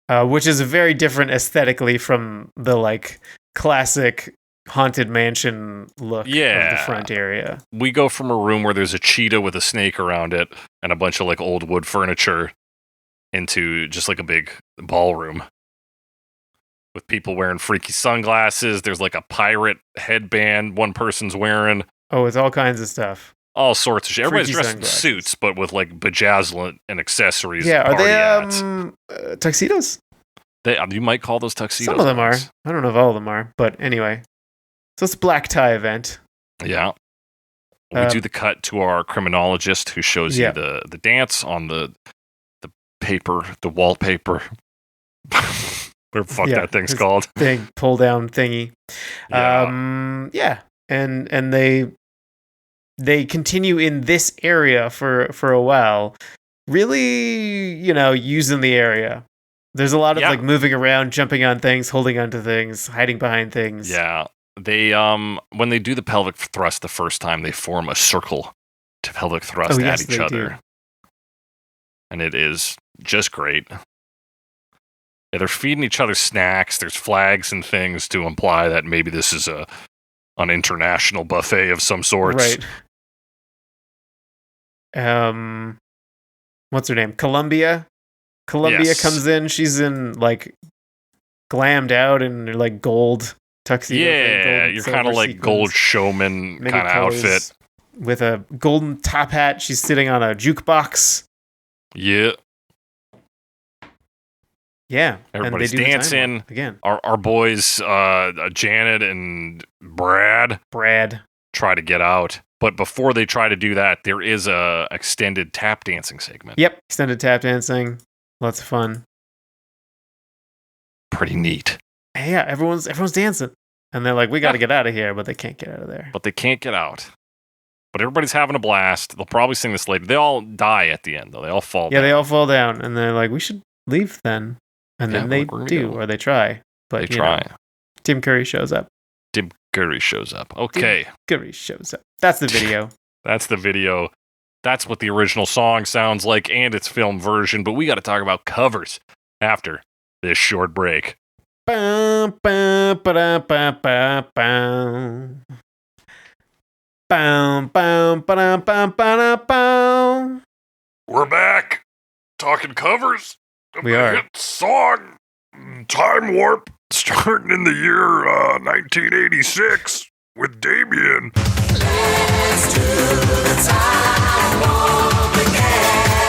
Which is very different aesthetically from the like classic haunted mansion look of the front area. We go from a room where there's a cheetah with a snake around it and a bunch of like old wood furniture into just like a big ballroom with people wearing freaky sunglasses. There's like a pirate headband one person's wearing. Oh, it's all kinds of stuff. All sorts of shit. Everybody's Freaky dressed in sunglasses. suits, but with like bejazzlement and accessories. Yeah, and are party hats. they tuxedos? You might call those tuxedos. Some of them are. Alex. I don't know if all of them are, but anyway. So it's a black tie event. Yeah. We do the cut to our criminologist who shows you the dance on the paper, the wallpaper. Whatever the fuck that thing's called. Big pull down thingy. Yeah. And they continue in this area for a while, really, using the area. There's a lot of like moving around, jumping on things, holding onto things, hiding behind things. Yeah. They when they do the pelvic thrust the first time, they form a circle to pelvic thrust at each other. Do. And it is just great. Yeah, they're feeding each other snacks. There's flags and things to imply that maybe this is an international buffet of some sorts. Right. What's her name? Columbia comes in. She's in like glammed out in like gold tuxedo. Yeah, you're kind of like gold showman kind of outfit with a golden top hat. She's sitting on a jukebox. Yeah. Yeah, everybody's dancing again. Our boys, Janet and Brad try to get out, but before they try to do that, there is a extended tap dancing segment. Yep, extended tap dancing, lots of fun, pretty neat. Yeah, everyone's dancing, and they're like, "We got to get out of here," but they can't get out of there. But they can't get out. But everybody's having a blast. They'll probably sing this later. They all die at the end, though. They all fall. Yeah, down. they all fall down, and they're like, "We should leave then." And then they do, or they try. But they try. Tim Curry shows up. Okay. Tim Curry shows up. That's the video. That's the video. That's what the original song sounds like and its film version. But we got to talk about covers after this short break. We're back. Talking covers. We are. Hit song Time Warp, starting in the year 1986 with Damian. Let's do the time warp again.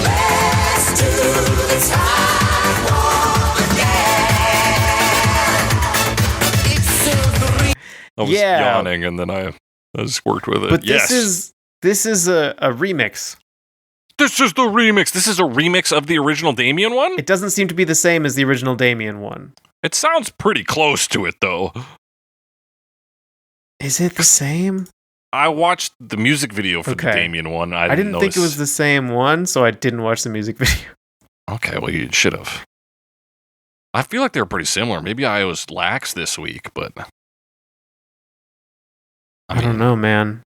Let's do the time warp again. It's so I was Yeah. yawning, and then I just worked with it. But yes. this is a remix. This is the remix. This is a remix of the original Damian one? It doesn't seem to be the same as the original Damian one. It sounds pretty close to it, though. Is it the same? I watched the music video for the Okay. Damian one. I didn't think it was the same one, so I didn't watch the music video. Okay, well, you should have. I feel like they're pretty similar. Maybe I was lax this week, but... I don't know, man.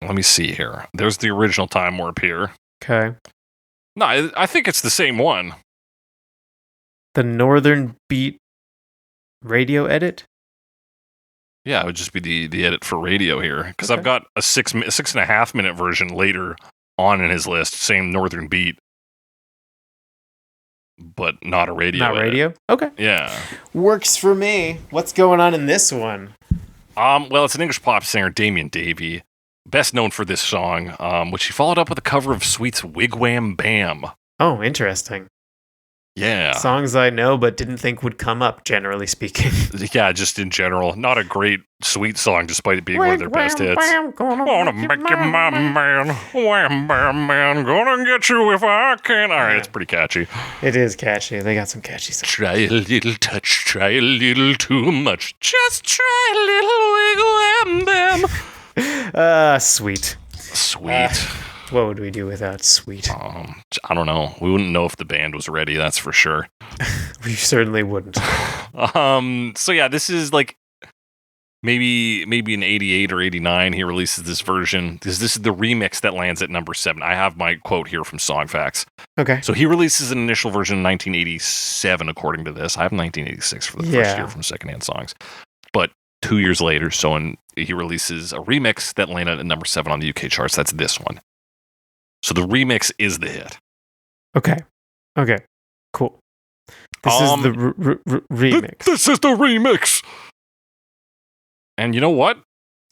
Let me see here. There's the original Time Warp here. Okay. No, I think it's the same one. The Northern Beat radio edit? Yeah, it would just be the edit for radio here. Because I've Okay. got a 6.5 minute version later on in his list. Same Northern Beat. But not a radio Not edit. radio? Okay. Yeah. Works for me. What's going on in this one? Well, it's an English pop singer, Damian Davey. Best known for this song, which he followed up with a cover of Sweet's Wigwam Bam. Oh, interesting. Yeah. Songs I know but didn't think would come up, generally speaking. Yeah, just in general. Not a great Sweet song, despite it being one of their best hits. Gonna make you my man, wham bam man, gonna get you if I can. All right, it's pretty catchy. It is catchy. They got some catchy songs. Try a little touch, try a little too much. Just try a little wiggle wham bam. Sweet. Sweet. What would we do without Sweet? I don't know. We wouldn't know if the band was ready. That's for sure. We certainly wouldn't. So yeah, this is like maybe in 88 or 89 he releases this version, because this is the remix that lands at number 7. I have my quote here from Songfacts. Okay. So he releases an initial version in 1987, according to this. I have 1986 for the first Yeah. year from Secondhand Songs. But 2 years later, he releases a remix that landed at number 7 on the UK charts. That's this one. So the remix is the hit. Okay. Cool. This is the remix. This is the remix. And you know what?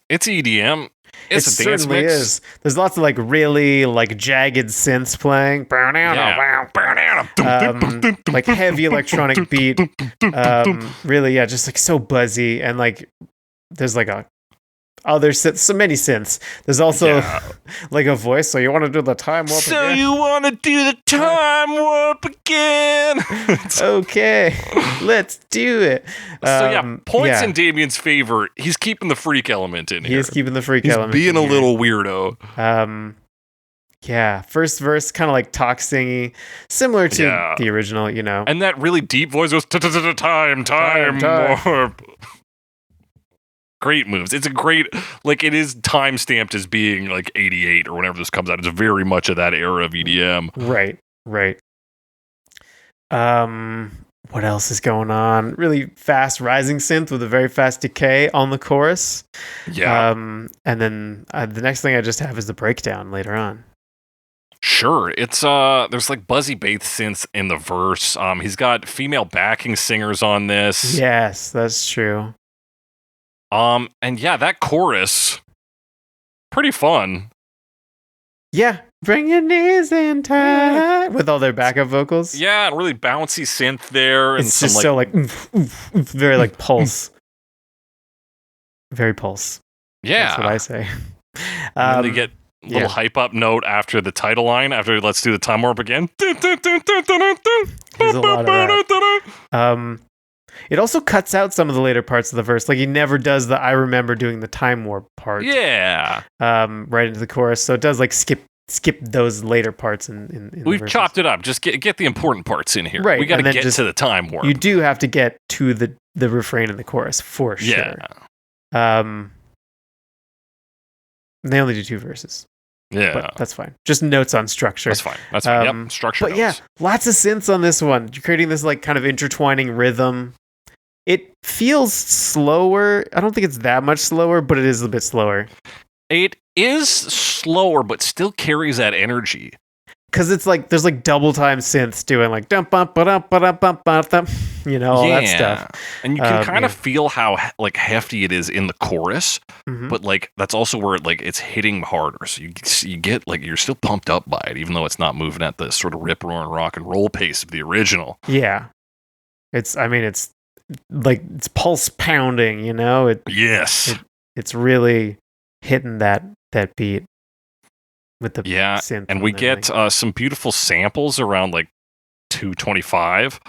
It's EDM. It's it a dance certainly mix. is. There's lots of like really like jagged synths playing. Like heavy electronic beat. Really, yeah, just like so buzzy, and like there's like there's so many synths. There's also like a voice. So you want to do the time warp So again? you want to do the time warp again? Okay, let's do it. Points in Damian's favor. He's keeping the freak element in He here. is keeping the freak He's element. being in a here. little weirdo. Yeah, first verse kind of like talk singy, similar to Yeah. the original, you know. And that really deep voice goes time Time. warp. Great moves. It's a great, like, it is time stamped as being like 88 or whenever this comes out. It's very much of that era of EDM. Right. What else is going on? Really fast rising synth with a very fast decay on the chorus. Yeah. And then the next thing I just have is the breakdown later on. Sure. It's there's like buzzy bass synths in the verse. He's got female backing singers on this. Yes, that's true. And yeah, that chorus, pretty foof. Yeah, bring your knees in tight with all their backup vocals. Yeah, and really bouncy synth there. And It's some, just like, so like oomph, oomph, oomph, very like pulse. Very pulse. yeah. That's what I say. And then they get a little yeah. hype up note after the title line, after let's do the time warp again. There's a lot of that. It also cuts out some of the later parts of the verse. Like he never does the I remember doing the time warp part. Yeah. Right into the chorus. So it does like skip those later parts in the We've verses. chopped it up. Just get the important parts in here. Right, We got to and then get just- to the time warp. You do have to get to the refrain and the chorus for yeah. sure. They only do 2 verses. Yeah. But that's fine. Just notes on structure. That's fine. That's fine. Um, Yep. Structure But yeah, notes. lots of synths on this one. You're creating this like kind of intertwining rhythm. It feels slower. I don't think it's that much slower, but it is a bit slower. It is slower, but still carries that energy. Because it's like there's like double time synths doing like dum bum ba dum ba dum bum ba dum, you know, all that stuff. And you can kind yeah. of feel how like hefty it is in the chorus, Mhm. but like that's also where like it's hitting harder. So you get like you're still pumped up by it, even though it's not moving at the sort of rip roaring rock and roll pace of the original. Yeah, it's like it's pulse pounding, you know? Yes. It's really hitting that beat with the Yeah, synth and we everything. get some beautiful samples around like 225.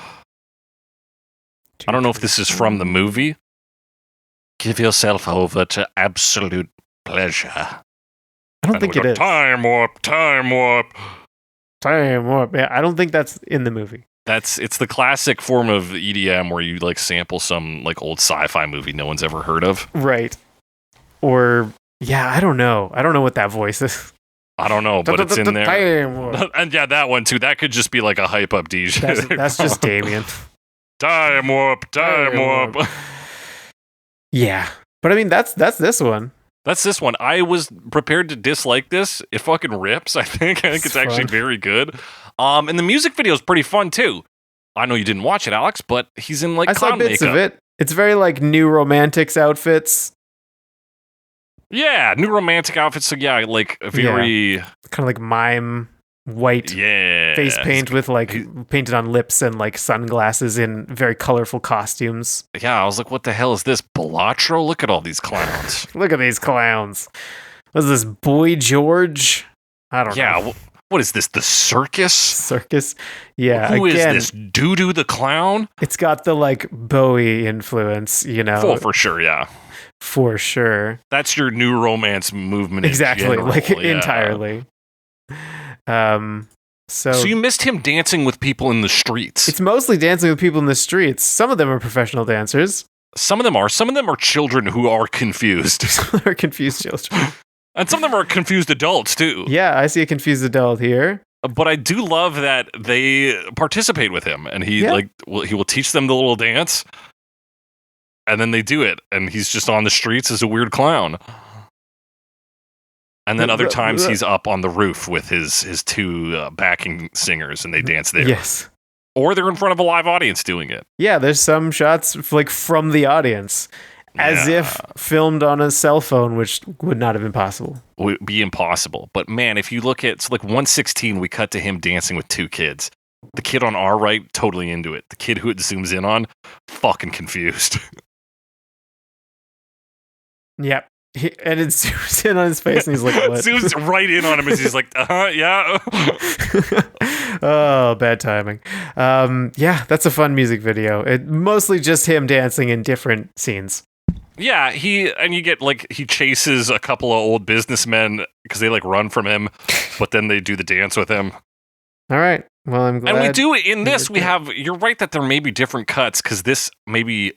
I don't know if this is from the movie. Give yourself over to absolute pleasure. I don't think it is. Time warp, time warp. Time warp. Yeah, I don't think that's in the movie. It's the classic form of EDM where you like sample some like old sci-fi movie no one's ever heard of. Right. Or yeah, I don't know. I don't know what that voice is. I don't know, but it's in there. Time warp. And yeah, that one too. That could just be like a hype up DJ. That's just Damian. Time warp, time warp. Yeah. But I mean that's this one. That's this one. I was prepared to dislike this. It fucking rips, I think. I think it's actually fun. very good. And the music video is pretty fun too. I know you didn't watch it, Alex, but he's in like I saw clown bits makeup. of it. It's very like New Romantics outfits. Yeah, new romantic outfits. So yeah, like a very Kind of like mime white face paint with like painted on lips and like sunglasses in very colorful costumes. Yeah, I was like, what the hell is this? Balatro? Look at all these clowns. Look at these clowns. What is this, Boy George? I don't know. Yeah, what is this? The circus? Circus. Yeah. Who is again, this? Doo-Doo the clown? It's got the like Bowie influence, you know. For sure, yeah. For sure. That's your new romance movement. in Exactly. general, Like yeah. entirely. So you missed him dancing with people in the streets. it's mostly dancing with people in the streets. Some of them are professional dancers. Some of them are children who are confused. They're confused children. And some of them are confused adults too. Yeah, I see a confused adult here. But I do love that they participate with him and he he will teach them the little dance. And then they do it and he's just on the streets as a weird clown. And then other times he's up on the roof with his two backing singers and they dance there. Yes. Or they're in front of a live audience doing it. Yeah, there's some shots like from the audience as Yeah. if filmed on a cell phone, which would not have been possible. Would be impossible. But man, if you look at like 116, we cut to him dancing with two kids. The kid on our right, totally into it. The kid who it zooms in on, fucking confused. Yep. And it zooms in on his face and he's like, what? Zooms right in on him as he's like, yeah. Oh, bad timing. Yeah, that's a fun music video. It mostly just him dancing in different scenes. Yeah, he chases a couple of old businessmen because they like run from him, but then they do the dance with him. All right. Well, I'm glad. And we do in this, did that. you're right that there may be different cuts because this maybe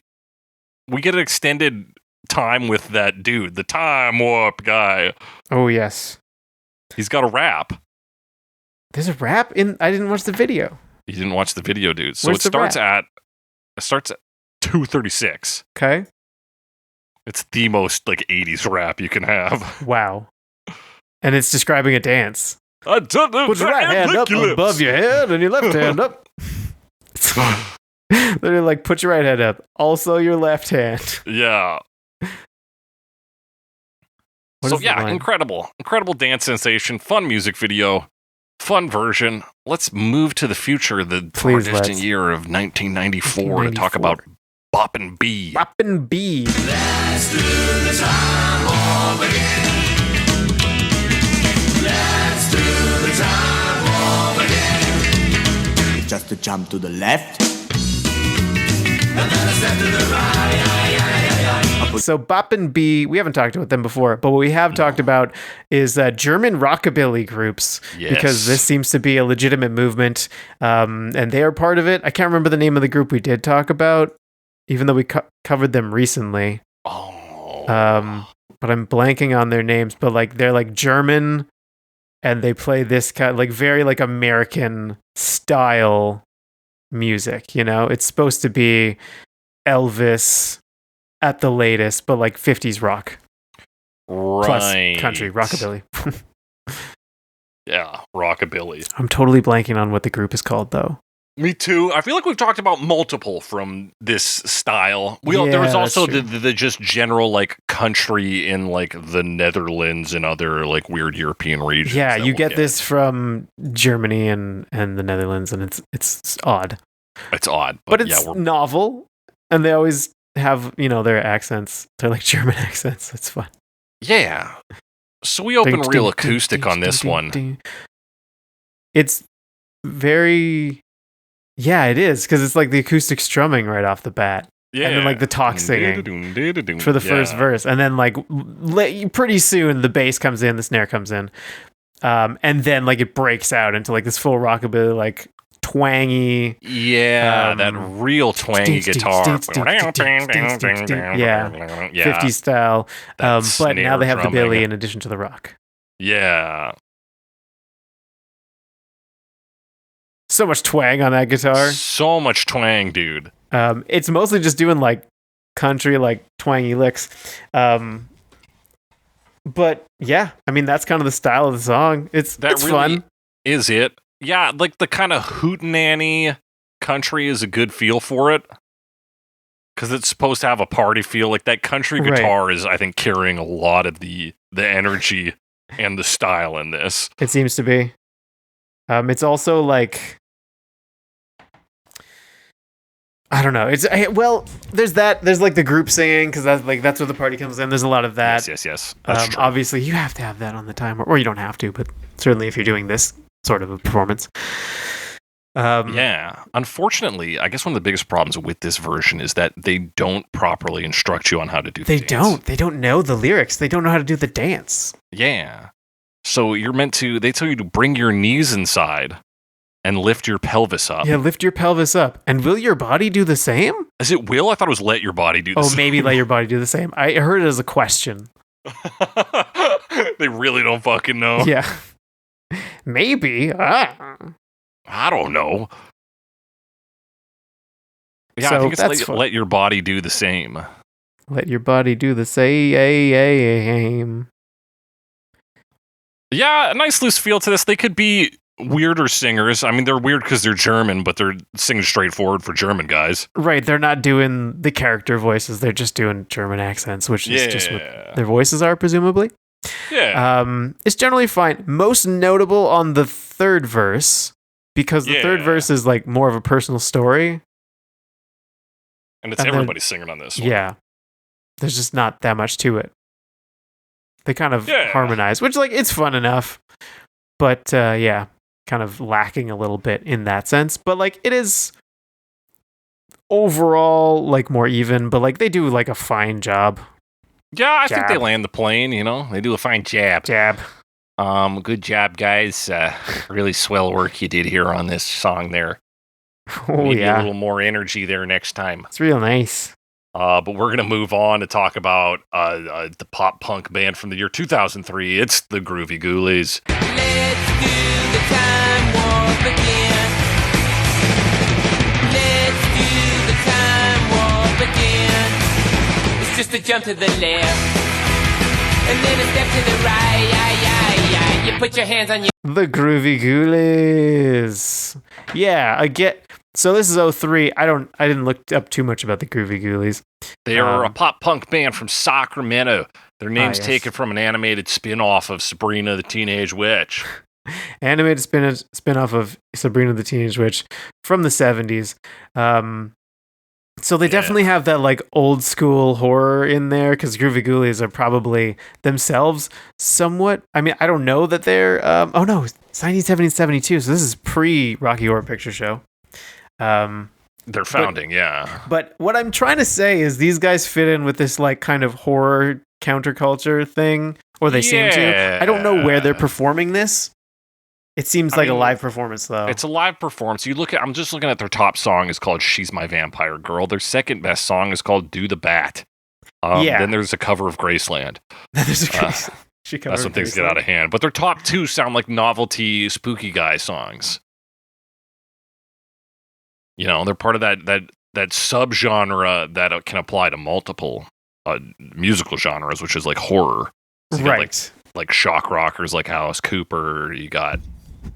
we get an extended time with that dude, the time warp guy. Oh, yes. He's got a rap. There's a rap in. I didn't watch the video. You didn't watch the video, dude. So Where's it the starts rap? at 2:36. Okay. It's the most like 80s rap you can have. Wow. And it's describing a dance. Put your right hand up above your head and your left hand up. They're like, put your right hand up. Also your left hand. Yeah. What So is the yeah, line? incredible dance sensation, fun music video, fun version. Let's move to the future, the far Please, distant let's. year of 1994 to talk about Boppin' B. Boppin' B. Let's do the time warp again. Let's do the time warp again. Just a jump to the left. And then a step to the right. So Boppin' B, we haven't talked about them before, but what we have talked about is German rockabilly groups, Yes. because this seems to be a legitimate movement, and they are part of it. I can't remember the name of the group we did talk about, even though we covered them recently. Oh. But I'm blanking on their names, but like they're like German and they play this kind like very like American style music, you know? It's supposed to be Elvis at the latest, but like 50s rock plus Right. country rockabilly. Yeah, rockabilly. I'm totally blanking on what the group is called though. Me too. I feel like we've talked about multiple from this style. There was Yeah, also that's true. the just general like country in like the Netherlands and other like weird European regions. Yeah, that you we'll get this from Germany and the Netherlands, and it's odd. It's odd, But yeah, it's we're novel. And they always have, their accents. They're like German accents. It's fun. Yeah. So we open real acoustic on this one. It's very... Yeah, it is, because it's like the acoustic strumming right off the bat. Yeah. And then like the talk singing for the first verse. And then like pretty soon the bass comes in, the snare comes in. And then like it breaks out into like this full rockabilly, like twangy. Yeah, that real twangy guitar. Yeah, 50s style. But now they have the Billy in addition to the rock. Yeah. So much twang on that guitar. So much twang, dude. It's mostly just doing like country, like twangy licks. But yeah, I mean, that's kind of the style of the song. It's really fun. Is it? Yeah, like the kind of hootenanny country is a good feel for it. Because it's supposed to have a party feel. Like that country guitar is, I think, carrying a lot of the energy and the style in this. It seems to be. It's also like... I don't know. There's that. There's like the group singing because that's where the party comes in. There's a lot of that. Yes. That's true. Obviously, you have to have that on the timer, or you don't have to, but certainly if you're doing this sort of a performance. Yeah. Unfortunately, I guess one of the biggest problems with this version is that they don't properly instruct you on how to do the dance. They don't. They don't know the lyrics. They don't know how to do the dance. Yeah. So they tell you to bring your knees inside and lift your pelvis up. Yeah, lift your pelvis up. And will your body do the same? Is it will? I thought it was let your body do the same. Oh, maybe let your body do the same. I heard it as a question. They really don't fucking know. Yeah. Maybe. I don't know. Yeah, so I think it's let your body do the same. Let your body do the same. Yeah, a nice loose feel to this. They could be weirder singers. I mean, they're weird because they're German, but they're singing straightforward for German guys. Right, they're not doing the character voices. They're just doing German accents, which is just what their voices are, presumably. Yeah. It's generally fine. Most notable on the third verse, because the third verse is like more of a personal story. And everybody singing on this one. Yeah. There's just not that much to it. They kind of harmonize, which like it's fun enough. But kind of lacking a little bit in that sense. But like it is overall like more even, but like they do like a fine job. Yeah, I think they land the plane, They do a fine job. Good job, guys. Really swell work you did here on this song there. Maybe a little more energy there next time. It's real nice. But we're going to move on to talk about the pop punk band from the year 2003. It's the Groovie Ghoulies. Let's do the time warp again. Let's do the time warp again. It's just a jump to the left, and then a step to the right. You put your hands on your... The Groovie Ghoulies. Yeah, I get... So this is 03. I didn't look up too much about the Groovie Ghoulies. They are a pop punk band from Sacramento. Their name's taken from an animated spin-off of Sabrina the Teenage Witch. Animated spin-off of Sabrina the Teenage Witch from the 70s. So they definitely have that like old school horror in there, because Groovie Ghoulies are probably themselves somewhat... I mean, I don't know that they're... it's 1972, so this is pre-Rocky Horror Picture Show. Their founding, But what I'm trying to say is these guys fit in with this like kind of horror counterculture thing, or they seem to. I don't know where they're performing this. It seems like a live performance, though. It's a live performance. I'm just looking at their top song is called "She's My Vampire Girl." Their second best song is called "Do the Bat." Then there's a cover of Graceland. There's a that's when things get out of hand. But their top two sound like novelty spooky guy songs. They're part of that subgenre that can apply to multiple musical genres, which is like horror. So you got like shock rockers like Alice Cooper. You got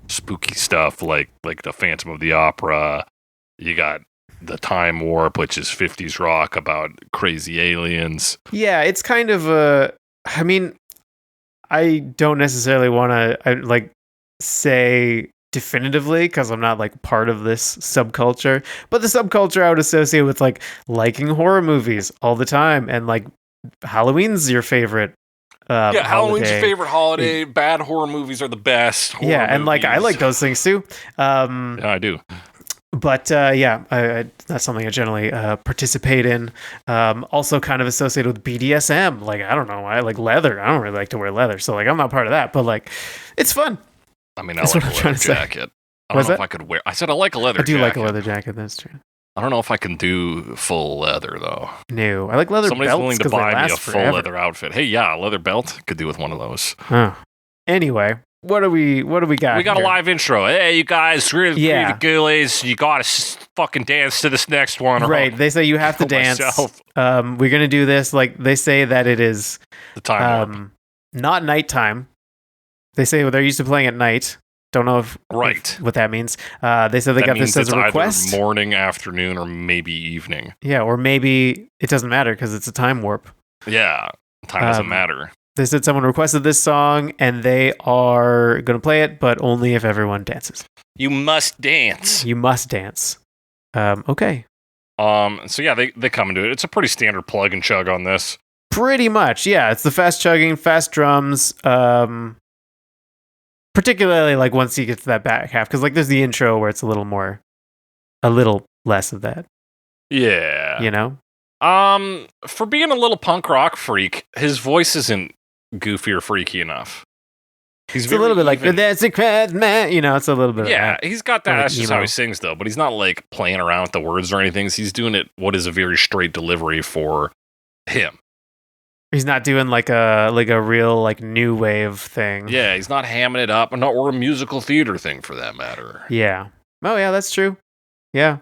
spooky stuff like the Phantom of the Opera. You got the Time Warp, which is 50s rock about crazy aliens. Yeah, it's kind of I mean, I don't necessarily want to say definitively because I'm not like part of this subculture. But the subculture I would associate with like liking horror movies all the time, and like Halloween's your favorite. Halloween's your favorite holiday. Bad horror movies are the best. And like I like those things too. Yeah, I do. But I that's something I generally participate in. Also kind of associated with BDSM. Like, I don't know, I like leather. I don't really like to wear leather, so like I'm not part of that. But like, it's fun. I mean, I like a leather jacket. I don't know if I could wear. I said I like a leather jacket. I do like a leather jacket. That's true. I don't know if I can do full leather though. No, I like leather belts. Somebody's willing to buy me a full forever. leather outfit. Hey, yeah, a leather belt. Could do with one of those. Anyway, what do we got? We got here? a live intro. Hey, you guys, we're the Ghoulies. You gotta fucking dance to this next one. Right? They say you have to dance. We're gonna do this. Like they say that it is the time not nighttime. They say they're used to playing at night. Don't know if what that means. They said they got this as a request. Either morning, afternoon, or maybe evening. Yeah, or maybe it doesn't matter because it's a time warp. Yeah, time doesn't matter. They said someone requested this song and they are going to play it, but only if everyone dances. You must dance. You must dance. Okay. So yeah, they come into it. It's a pretty standard plug and chug on this. Pretty much, yeah. It's the fast chugging, fast drums. Particularly like once you get to that back half, because like there's the intro where it's a little less of that. Yeah. You know? For being a little punk rock freak, his voice isn't goofy or freaky enough. It's a little bit like that's a crowd, man. You know, it's a little bit. Yeah, of that. He's got that. That's just how he sings, though. But he's not like playing around with the words or anything. He's doing it. What is a very straight delivery for him. He's not doing like a real like new wave thing. Yeah, he's not hamming it up, or a musical theater thing for that matter. Yeah. Oh yeah, that's true. Yeah.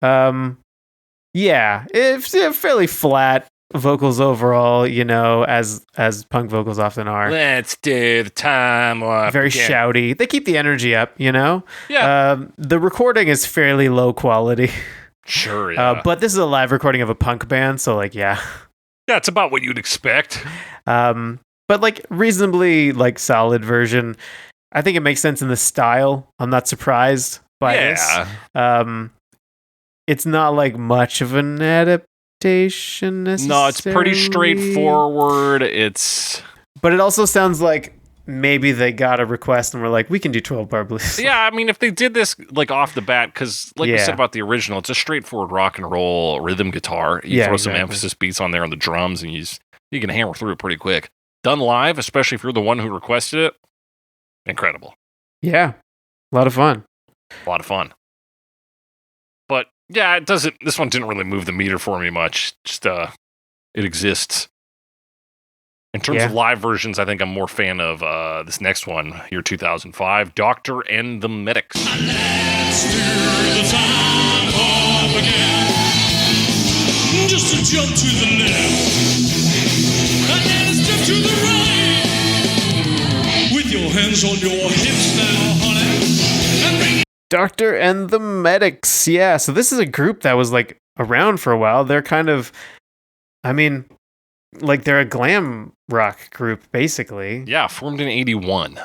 Yeah, it's fairly flat vocals overall, you know, as punk vocals often are. Let's do the time warp. Very shouty. They keep the energy up, you know? Yeah. The recording is fairly low quality. Sure, yeah. But this is a live recording of a punk band, so like, yeah. Yeah, it's about what you'd expect. But like reasonably like solid version. I think it makes sense in the style. I'm not surprised by this. It's not like much of an adaptation necessarily. No, it's pretty straightforward. But it also sounds like maybe they got a request and were like, we can do 12-bar blues. Yeah, I mean, if they did this like off the bat, because like we said about the original, it's a straightforward rock and roll rhythm guitar. You throw some emphasis beats on there on the drums, and you can hammer through it pretty quick. Done live, especially if you're the one who requested it, incredible. Yeah, a lot of fun. But yeah, it doesn't. This one didn't really move the meter for me much. Just it exists. In terms of live versions, I think I'm more fan of this next one, year 2005, Doctor and the Medics. Let's do the time hop again. Just a jump to the left, and then a step to the right. With your hands on your hips now, honey. And bring Doctor and the Medics. Yeah, so this is a group that was like around for a while. They're kind of, I mean, like they're a glam rock group basically. Yeah, formed in 81.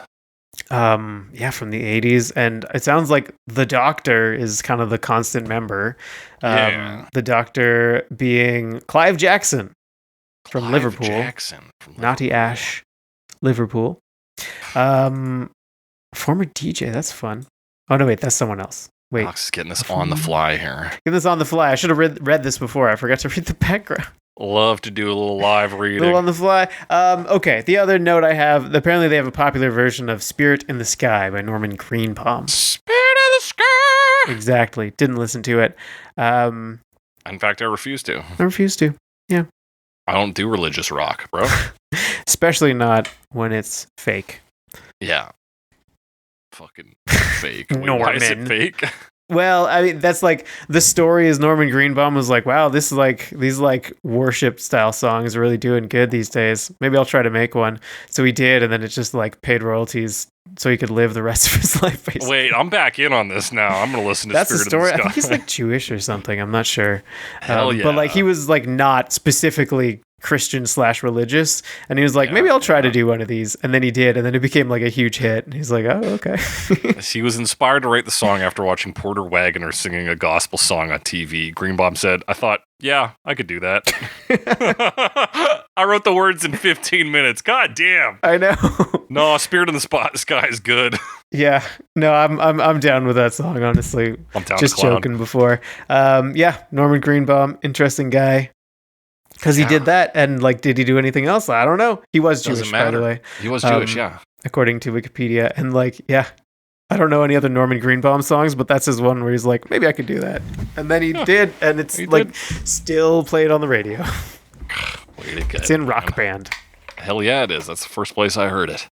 Yeah, from the 80s, and it sounds like the Doctor is kind of the constant member. The Doctor being Clive Jackson from Liverpool. Naughty Ash, Liverpool. Former DJ, that's fun. Oh no, wait, that's someone else. Wait, Alex is getting this on the fly here. Getting this on the fly. I should have read this before. I forgot to read the background. Love to do a little live reading. A little on the fly. Okay, the other note I have, apparently they have a popular version of Spirit in the Sky by Norman Greenbaum. Spirit in the Sky! Exactly. Didn't listen to it. In fact, I refuse to. Yeah. I don't do religious rock, bro. Especially not when it's fake. Yeah. Fucking fake. Wait, why is it fake? Well, I mean, that's like the story is Norman Greenbaum was like, wow, this is like these like worship style songs are really doing good these days. Maybe I'll try to make one. So he did, and then it just like paid royalties so he could live the rest of his life. Basically. Wait, I'm back in on this now. I'm gonna listen to that's Spirit the story. in the Sky. I think he's like Jewish or something. I'm not sure. Hell yeah. But like he was like not specifically Christian / religious, and he was like, maybe I'll try to do one of these, and then he did, and then it became like a huge hit, and he's like, oh, okay. He was inspired to write the song after watching Porter Wagoner singing a gospel song on TV. Greenbaum said, I thought, yeah, I could do that. I wrote the words in 15 minutes. God damn. I know. No, Spirit in the Sky is good. Yeah, no, I'm down with that song, honestly. I'm down Just to clown. joking before. Yeah, Norman Greenbaum, interesting guy. Because he did that, and like, did he do anything else? I don't know. He was Jewish, by the way. He was Jewish, yeah. According to Wikipedia. And like, yeah, I don't know any other Norman Greenbaum songs, but that's his one where he's like, maybe I could do that. And then he did, and it's still played on the radio. Way to go, it's in Rock Band. Hell yeah, it is. That's the first place I heard it.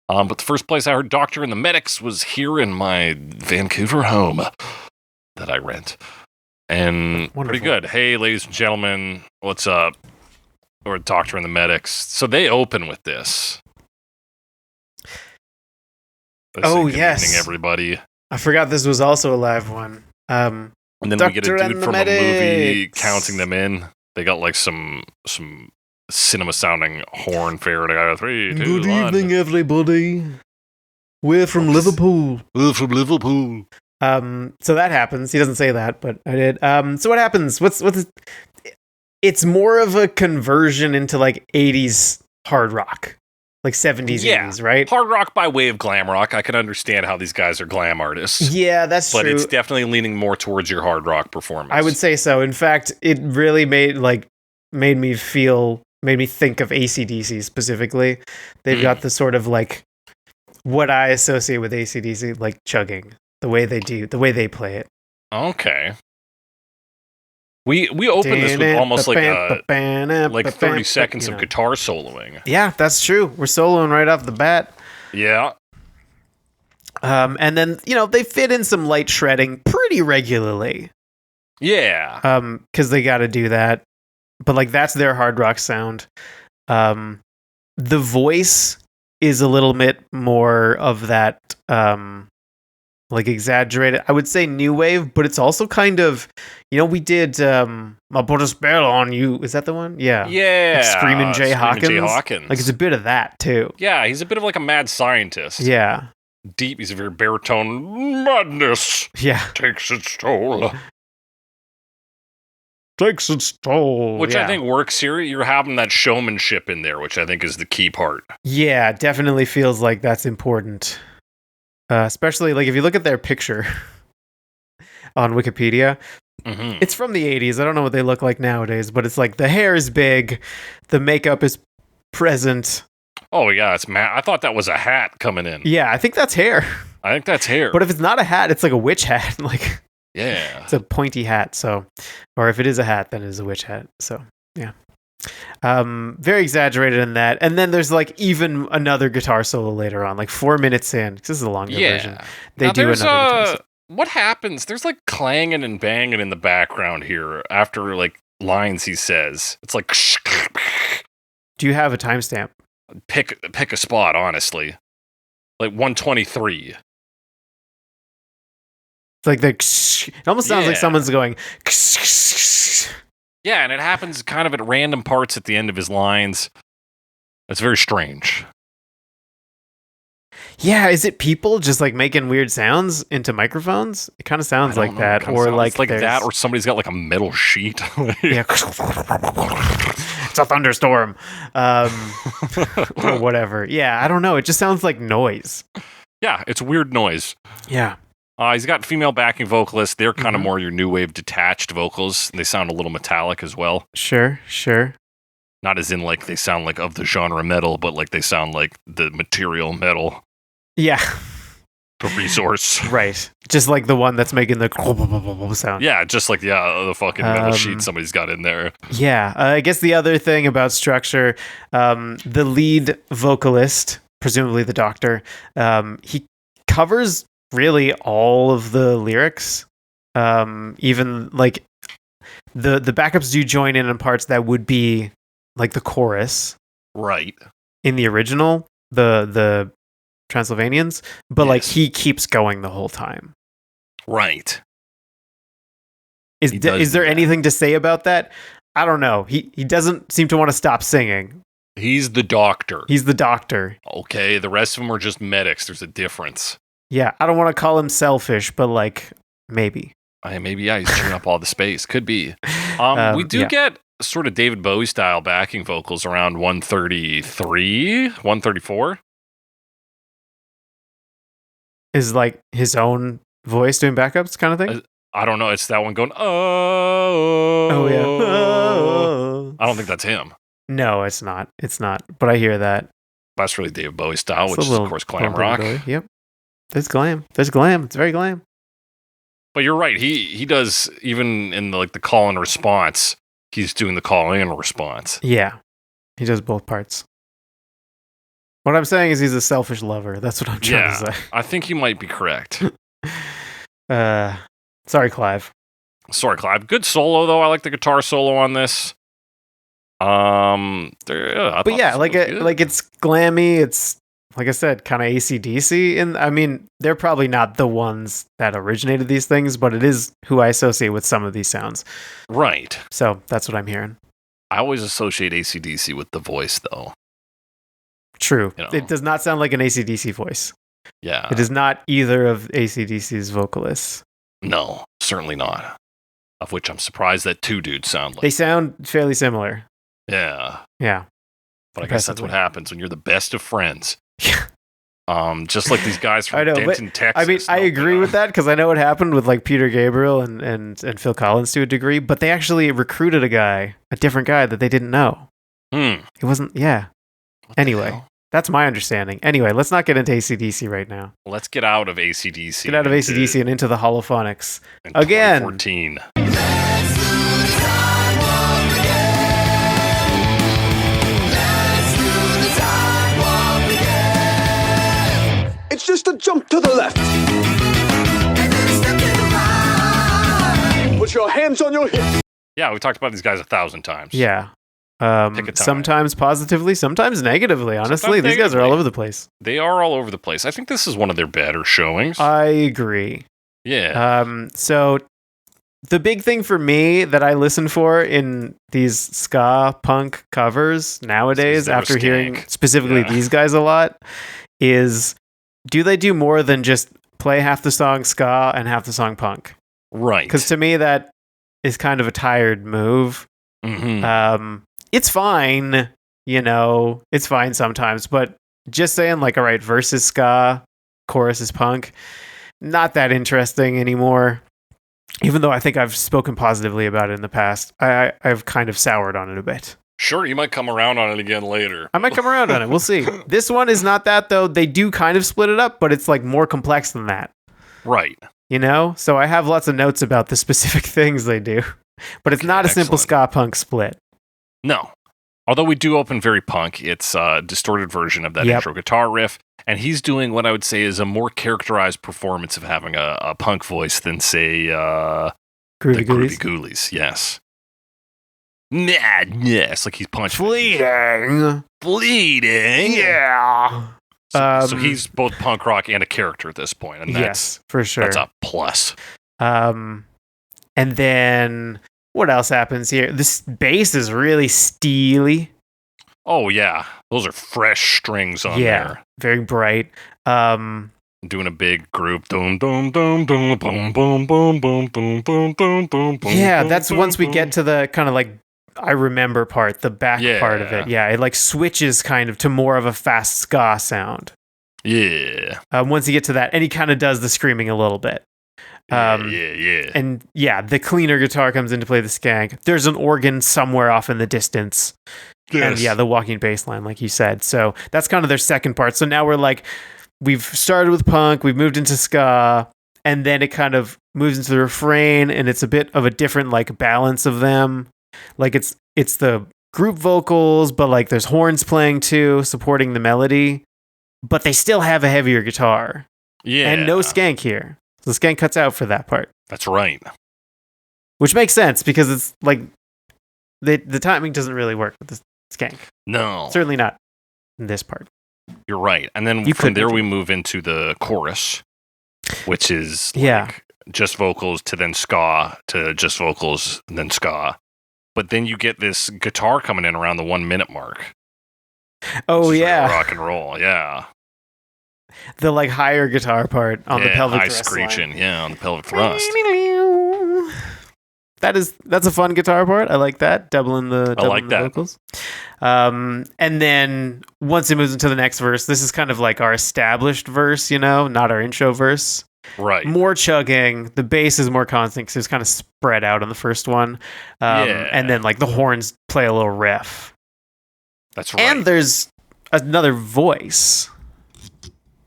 But the first place I heard Doctor and the Medics was here in my Vancouver home that I rent. And Wonderful. Pretty good. Hey, ladies and gentlemen, what's up? Or Doctor and the Medics. So they open with this. They say, good evening, everybody. I forgot this was also a live one. And then we get a dude from a movie counting them in. They got like some cinema sounding horn fair. They got 3, 2, Good 1. evening, everybody. We're from Liverpool. We're from Liverpool. So that happens. He doesn't say that, but I did. So what happens? It's more of a conversion into like 80s hard rock, like 70s, 80s, right? Hard rock by way of glam rock. I can understand how these guys are glam artists. Yeah, that's but true. But it's definitely leaning more towards your hard rock performance. I would say so. In fact, it really made me think of AC/DC specifically. They've got the sort of like what I associate with AC/DC, like chugging. The way they play it. Okay. We opened this with almost like 30 seconds of guitar soloing. Yeah, that's true. We're soloing right off the bat. Yeah. And then, they fit in some light shredding pretty regularly. Yeah. Because they got to do that. But like that's their hard rock sound. The voice is a little bit more of that like exaggerated. I would say new wave, but it's also kind of, we did I'll put a spell on you. Is that the one? Yeah. Yeah. Like Screamin' Jay Hawkins. Jay Hawkins. Like it's a bit of that too. Yeah, he's a bit of like a mad scientist. Yeah. Deep, he's a very baritone. Madness. Yeah. Takes its toll. Takes its toll. Which I think works here. You're having that showmanship in there, which I think is the key part. Yeah, definitely feels like that's important. Especially like if you look at their picture on Wikipedia, it's from the 80s. I don't know what they look like nowadays, but it's like the hair is big, the makeup is present. Oh yeah, it's I thought that was a hat coming in. Yeah, I think that's hair. I think that's hair. But if it's not a hat, it's like a witch hat. Like yeah, it's a pointy hat. So, or if it is a hat, then it is a witch hat. So yeah. Very exaggerated in that, and then there's like even another guitar solo later on, like 4 minutes in. This is a longer version. They now do another guitar solo. What happens? There's like clanging and banging in the background here after like lines he says. It's like. Do you have a timestamp? Pick a spot, honestly. Like 123. It's like it almost sounds like someone's going. Yeah, and it happens kind of at random parts at the end of his lines. It's very strange. Yeah, is it people just like making weird sounds into microphones? It kind of sounds like that, or like that, or somebody's got like a metal sheet. Yeah, it's a thunderstorm, or whatever. Yeah, I don't know. It just sounds like noise. Yeah, it's weird noise. Yeah. He's got female backing vocalists. They're kind of more your new wave detached vocals. They sound a little metallic as well. Sure. Not as in like they sound like of the genre metal, but like they sound like the material metal. Yeah. The resource. Right. Just like the one that's making the sound. Yeah, just like the fucking metal sheet somebody's got in there. Yeah. I guess the other thing about structure, the lead vocalist, presumably the Doctor, he covers really all of the lyrics. Even like the backups do join in on parts that would be like the chorus, right, in the original, the Transylvanians, but like he keeps going the whole time. Right. Is there anything to say about that? I don't know. He doesn't seem to want to stop singing. He's the doctor. He's the doctor. Okay, the rest of them are just medics. There's a difference. Yeah, I don't want to call him selfish, but like maybe. Maybe, yeah, he's chewing up all the space. Could be. We do get sort of David Bowie style backing vocals around 133, 134. Is like his own voice doing backups kind of thing? I don't know. It's that one going, oh. Yeah. Oh. I don't think that's him. No, it's not. It's not. But I hear that. That's really David Bowie style, It's which a is, of course, glam little rock. David Bowie. Yep. There's glam. There's glam. It's very glam. But you're right. He does, even in the call and response, he's doing the call and response. Yeah. He does both parts. What I'm saying is he's a selfish lover. That's what I'm trying to say. I think you might be correct. Sorry, Clive. Sorry, Clive. Good solo, though. I like the guitar solo on this. But yeah, like it's glammy. It's, like I said, kind of AC/DC. And I mean, they're probably not the ones that originated these things, but it is who I associate with some of these sounds. Right. So that's what I'm hearing. I always associate AC/DC with the voice, though. True. You know. It does not sound like an AC/DC voice. Yeah. It is not either of AC/DC's vocalists. No, certainly not. Of which I'm surprised that two dudes sound like. They sound fairly similar. Yeah. Yeah. But I guess that's what happens when you're the best of friends. Yeah. Just like these guys from I know, Denton, but, Texas. I mean, I agree with that because I know what happened with like Peter Gabriel and Phil Collins to a degree, but they actually recruited a different guy that they didn't know. It wasn't, yeah. Anyway, that's my understanding. Anyway, let's not get into AC/DC right now. Let's get out of AC/DC. Get out of AC/DC and into the Holophonics. In Again. 2014. It's just a jump to the left. Put your hands on your hips. Yeah, we talked about these guys 1,000 times. Yeah. Pick a time. Sometimes positively, sometimes negatively. Honestly, these guys are all over the place. They are all over the place. I think this is one of their better showings. I agree. Yeah. So the big thing for me that I listen for in these ska punk covers nowadays, they're after hearing skank. specifically these guys a lot, is do they do more than just play half the song ska and half the song punk? Right. Because to me, that is kind of a tired move. Mm-hmm. It's fine, it's fine sometimes, but just saying like, all right, verse is ska, chorus is punk, not that interesting anymore. Even though I think I've spoken positively about it in the past, I've kind of soured on it a bit. Sure, you might come around on it again later. I might come around on it. We'll see. This one is not that, though. They do kind of split it up, but it's like more complex than that. Right. So I have lots of notes about the specific things they do, but it's not a simple ska punk split. No. Although we do open very punk, it's a distorted version of that intro guitar riff, and he's doing what I would say is a more characterized performance of having a punk voice than, say, the Groovie Ghoulies. Yes. Madness, like he's punching. Fleeting. Yeah. So he's both punk rock and a character at this point, and yes, for sure. That's a plus. And then what else happens here? This bass is really steely. Oh yeah, those are fresh strings on there. Very bright. Doing a big group. Dum dum dum dum boom boom boom boom boom boom boom boom. Yeah, that's once we get to the kind of like I remember part, the back part of it. Yeah, it like switches kind of to more of a fast ska sound. Yeah. Once you get to that, and he kind of does the screaming a little bit. Yeah. And yeah, the cleaner guitar comes in to play the skank. There's an organ somewhere off in the distance. Yes. And yeah, the walking bass line, like you said. So that's kind of their second part. So now we've started with punk, we've moved into ska, and then it kind of moves into the refrain, and it's a bit of a different like balance of them. Like it's the group vocals, but like there's horns playing too, supporting the melody, but they still have a heavier guitar. Yeah. And no skank here. So the skank cuts out for that part. That's right. Which makes sense because it's like the timing doesn't really work with the skank. No. Certainly not in this part. You're right. And then from there we move into the chorus, which is like just vocals to then ska to just vocals and then ska. but then you get this guitar coming in around the 1 minute mark. Oh Which is yeah, real rock and roll, yeah. the like higher guitar part on the pelvic high thrust screeching, line. yeah, on the pelvic thrust. That's a fun guitar part. I like that, doubling the that. vocals. And then once it moves into the next verse, this is kind of like our established verse, not our intro verse. Right. More chugging. The bass is more constant because it's kind of spread out on the first one. And then like the horns play a little riff. That's right. And there's another voice.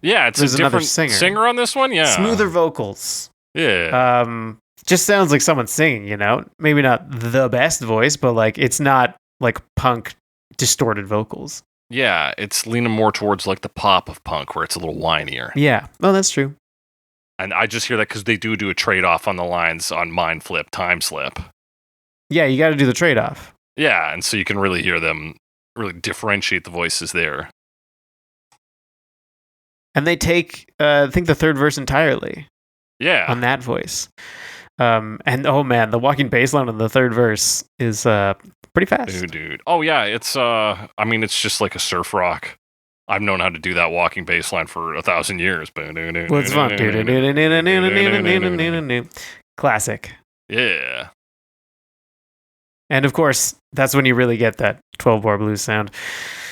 Yeah, there's a another different singer on this one. Yeah, smoother vocals. Yeah. Just sounds like someone singing. Maybe not the best voice, but like it's not like punk distorted vocals. Yeah, it's leaning more towards like the pop of punk, where it's a little whinier. Yeah. Oh, that's true. And I just hear that because they do a trade off on the lines on Mind Flip, Time Slip. Yeah, you got to do the trade off. Yeah, and so you can really hear them really differentiate the voices there. And they take, I think, the third verse entirely. Yeah. On that voice. And oh man, the walking bass line on the third verse is pretty fast. Dude. Oh yeah, it's just like a surf rock. I've known how to do that walking bass line for 1,000 years. Well, it's fun. Classic. Yeah. And of course, that's when you really get that 12-bar blues sound.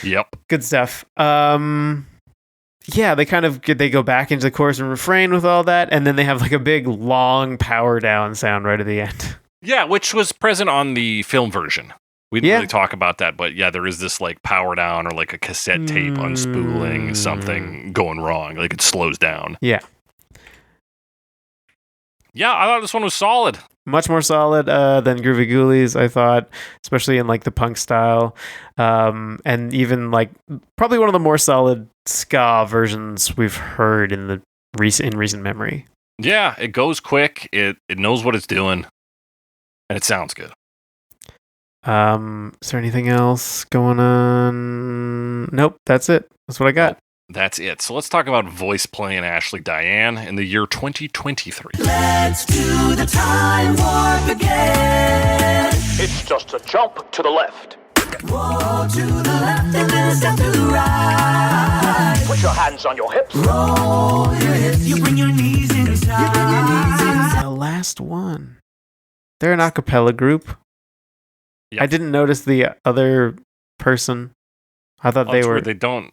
Yep. Good stuff. Yeah, they go back into the chorus and refrain with all that, and then they have like a big long power down sound right at the end. Yeah, which was present on the film version. We didn't really talk about that, but yeah, there is this like power down or like a cassette tape unspooling, something going wrong. Like it slows down. Yeah. Yeah, I thought this one was solid. Much more solid than Groovie Ghoulies, I thought, especially in like the punk style. And even like probably one of the more solid ska versions we've heard in recent memory. Yeah, it goes quick. It knows what it's doing, and it sounds good. Is there anything else going on? Nope, that's it. That's what I got. That's it. So let's talk about VoicePlay and Ashley Diane in the year 2023. Let's do the time warp again. It's just a jump to the left. Whoa, to the left and then a step to the right. Put your hands on your hips. Roll your hips. You bring your knees inside. The last one. They're an a cappella group. Yep. I didn't notice the other person. I thought they were. They don't.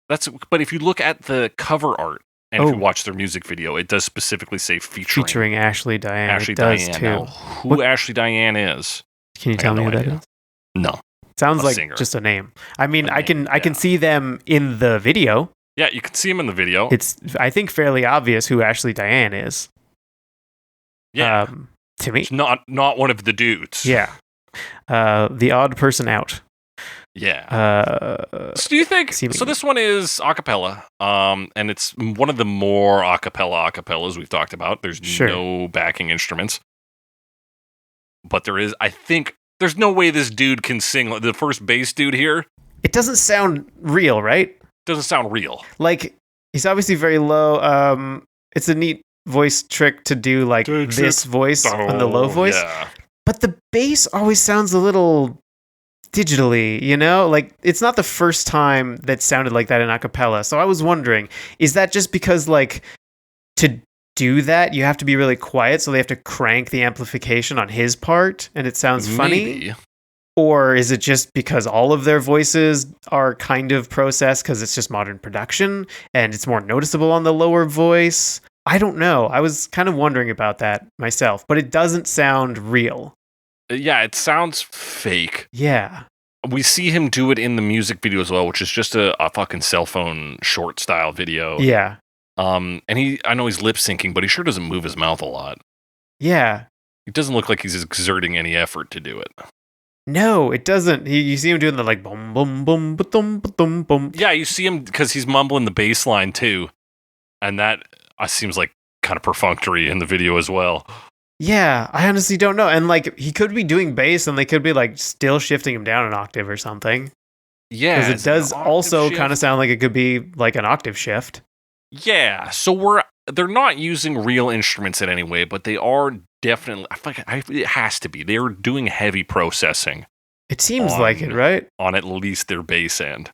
But if you look at the cover art and if you watch their music video, it does specifically say featuring Ashley Diane. Ashley it does Diane. too. Now, who Ashley Diane is? Can you tell me who that is? No. Sounds like singer. just a name. I mean, I can see them in the video. Yeah, you can see them in the video. It's I think fairly obvious who Ashley Diane is. Yeah. To me. It's not one of the dudes. Yeah. The odd person out. Yeah. So do you think seemingly. So this one is a cappella, and it's one of the more a cappellas we've talked about. There's no backing instruments. But there is, I think there's no way this dude can sing. The first bass dude here, it doesn't sound real, right? Doesn't sound real. Like he's obviously very low. It's a neat voice trick to do like this voice on the low voice. Yeah. But the bass always sounds a little digitally, like it's not the first time that sounded like that in a cappella. So I was wondering, is that just because like to do that you have to be really quiet, so they have to crank the amplification on his part and it sounds funny? Maybe. Or is it just because all of their voices are kind of processed because it's just modern production and it's more noticeable on the lower voice? I don't know. I was kind of wondering about that myself, but it doesn't sound real. Yeah, it sounds fake. Yeah. We see him do it in the music video as well, which is just a fucking cell phone short style video. Yeah. And I know he's lip syncing, but he sure doesn't move his mouth a lot. Yeah. It doesn't look like he's exerting any effort to do it. No, it doesn't. You see him doing the like boom, boom, boom, boom, boom, boom. Yeah, you see him because he's mumbling the bass line too. And that seems like kind of perfunctory in the video as well. Yeah, I honestly don't know. And like he could be doing bass and they could be like still shifting him down an octave or something. Yeah. Because it does also kind of sound like it could be like an octave shift. Yeah. So they're not using real instruments in any way, but they are definitely. I feel like it has to be. They're doing heavy processing It seems like it, right? on at least their bass end.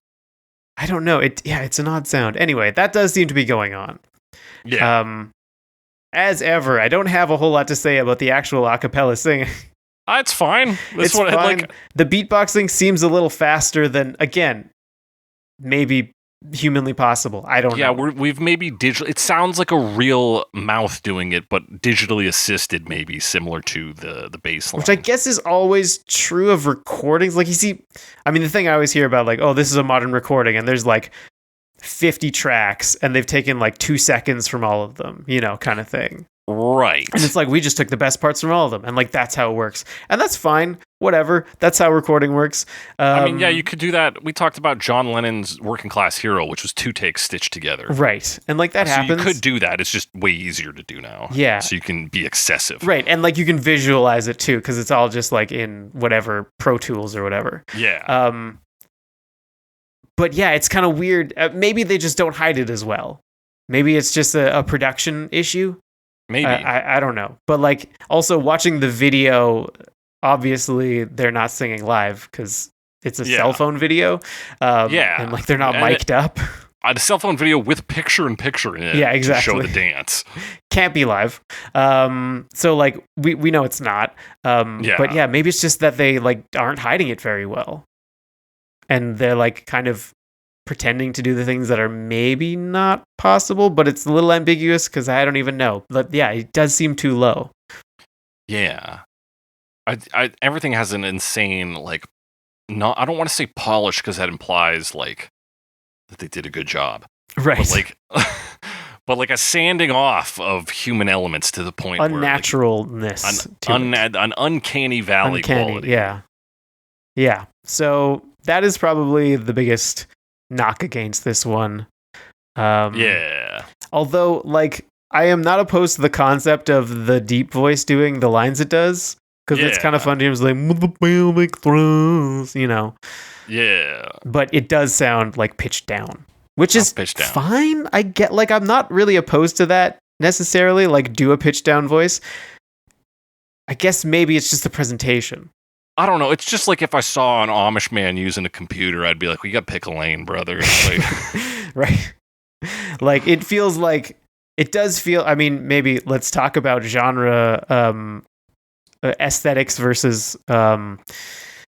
I don't know. It's an odd sound. Anyway, that does seem to be going on. Yeah, As ever, I don't have a whole lot to say about the actual acapella singing. it's fine. It's fine. The beatboxing seems a little faster than, again, maybe humanly possible. I don't know. Yeah, we've maybe digital. It sounds like a real mouth doing it, but digitally assisted, maybe similar to the bass line. Which I guess is always true of recordings. Like, the thing I always hear about, like, oh, this is a modern recording, and there's like 50 tracks, and they've taken like 2 seconds from all of them, kind of thing. Right. And it's like, we just took the best parts from all of them, and like, that's how it works. And that's fine. Whatever. That's how recording works. Yeah, you could do that. We talked about John Lennon's Working Class Hero, which was 2 takes stitched together. Right. And like, that happens. You could do that. It's just way easier to do now. Yeah. So you can be excessive. Right. And like, you can visualize it too, because it's all just like in whatever Pro Tools or whatever. Yeah. But yeah, it's kind of weird. Maybe they just don't hide it as well. Maybe it's just a production issue. Maybe. I don't know. But like, also watching the video, obviously they're not singing live because it's a cell phone video. Yeah. And like, they're not mic'd up. A cell phone video with picture-in-picture in it. Yeah, exactly. To show the dance. Can't be live. So like, we know it's not. But yeah, maybe it's just that they like aren't hiding it very well. And they're like kind of pretending to do the things that are maybe not possible, but it's a little ambiguous because I don't even know. But yeah, it does seem too low. Yeah. Everything has an insane, like, I don't want to say polish because that implies like that they did a good job. Right. But like a sanding off of human elements to the point unnaturalness, where like, an uncanny valley quality. Yeah. So that is probably the biggest knock against this one. Yeah. Although, like, I am not opposed to the concept of the deep voice doing the lines it does, because it's kind of fun to hear him like, Yeah. But it does sound like pitched down, which is pitched down. fine. I get, like, I'm not really opposed to that necessarily, like, do a pitched down voice. I guess maybe it's just the presentation. I don't know. It's just like if I saw an Amish man using a computer, I'd be like, we got pick a lane, brother. Like, right. Like, it feels like, it does feel, I mean, maybe let's talk about genre aesthetics versus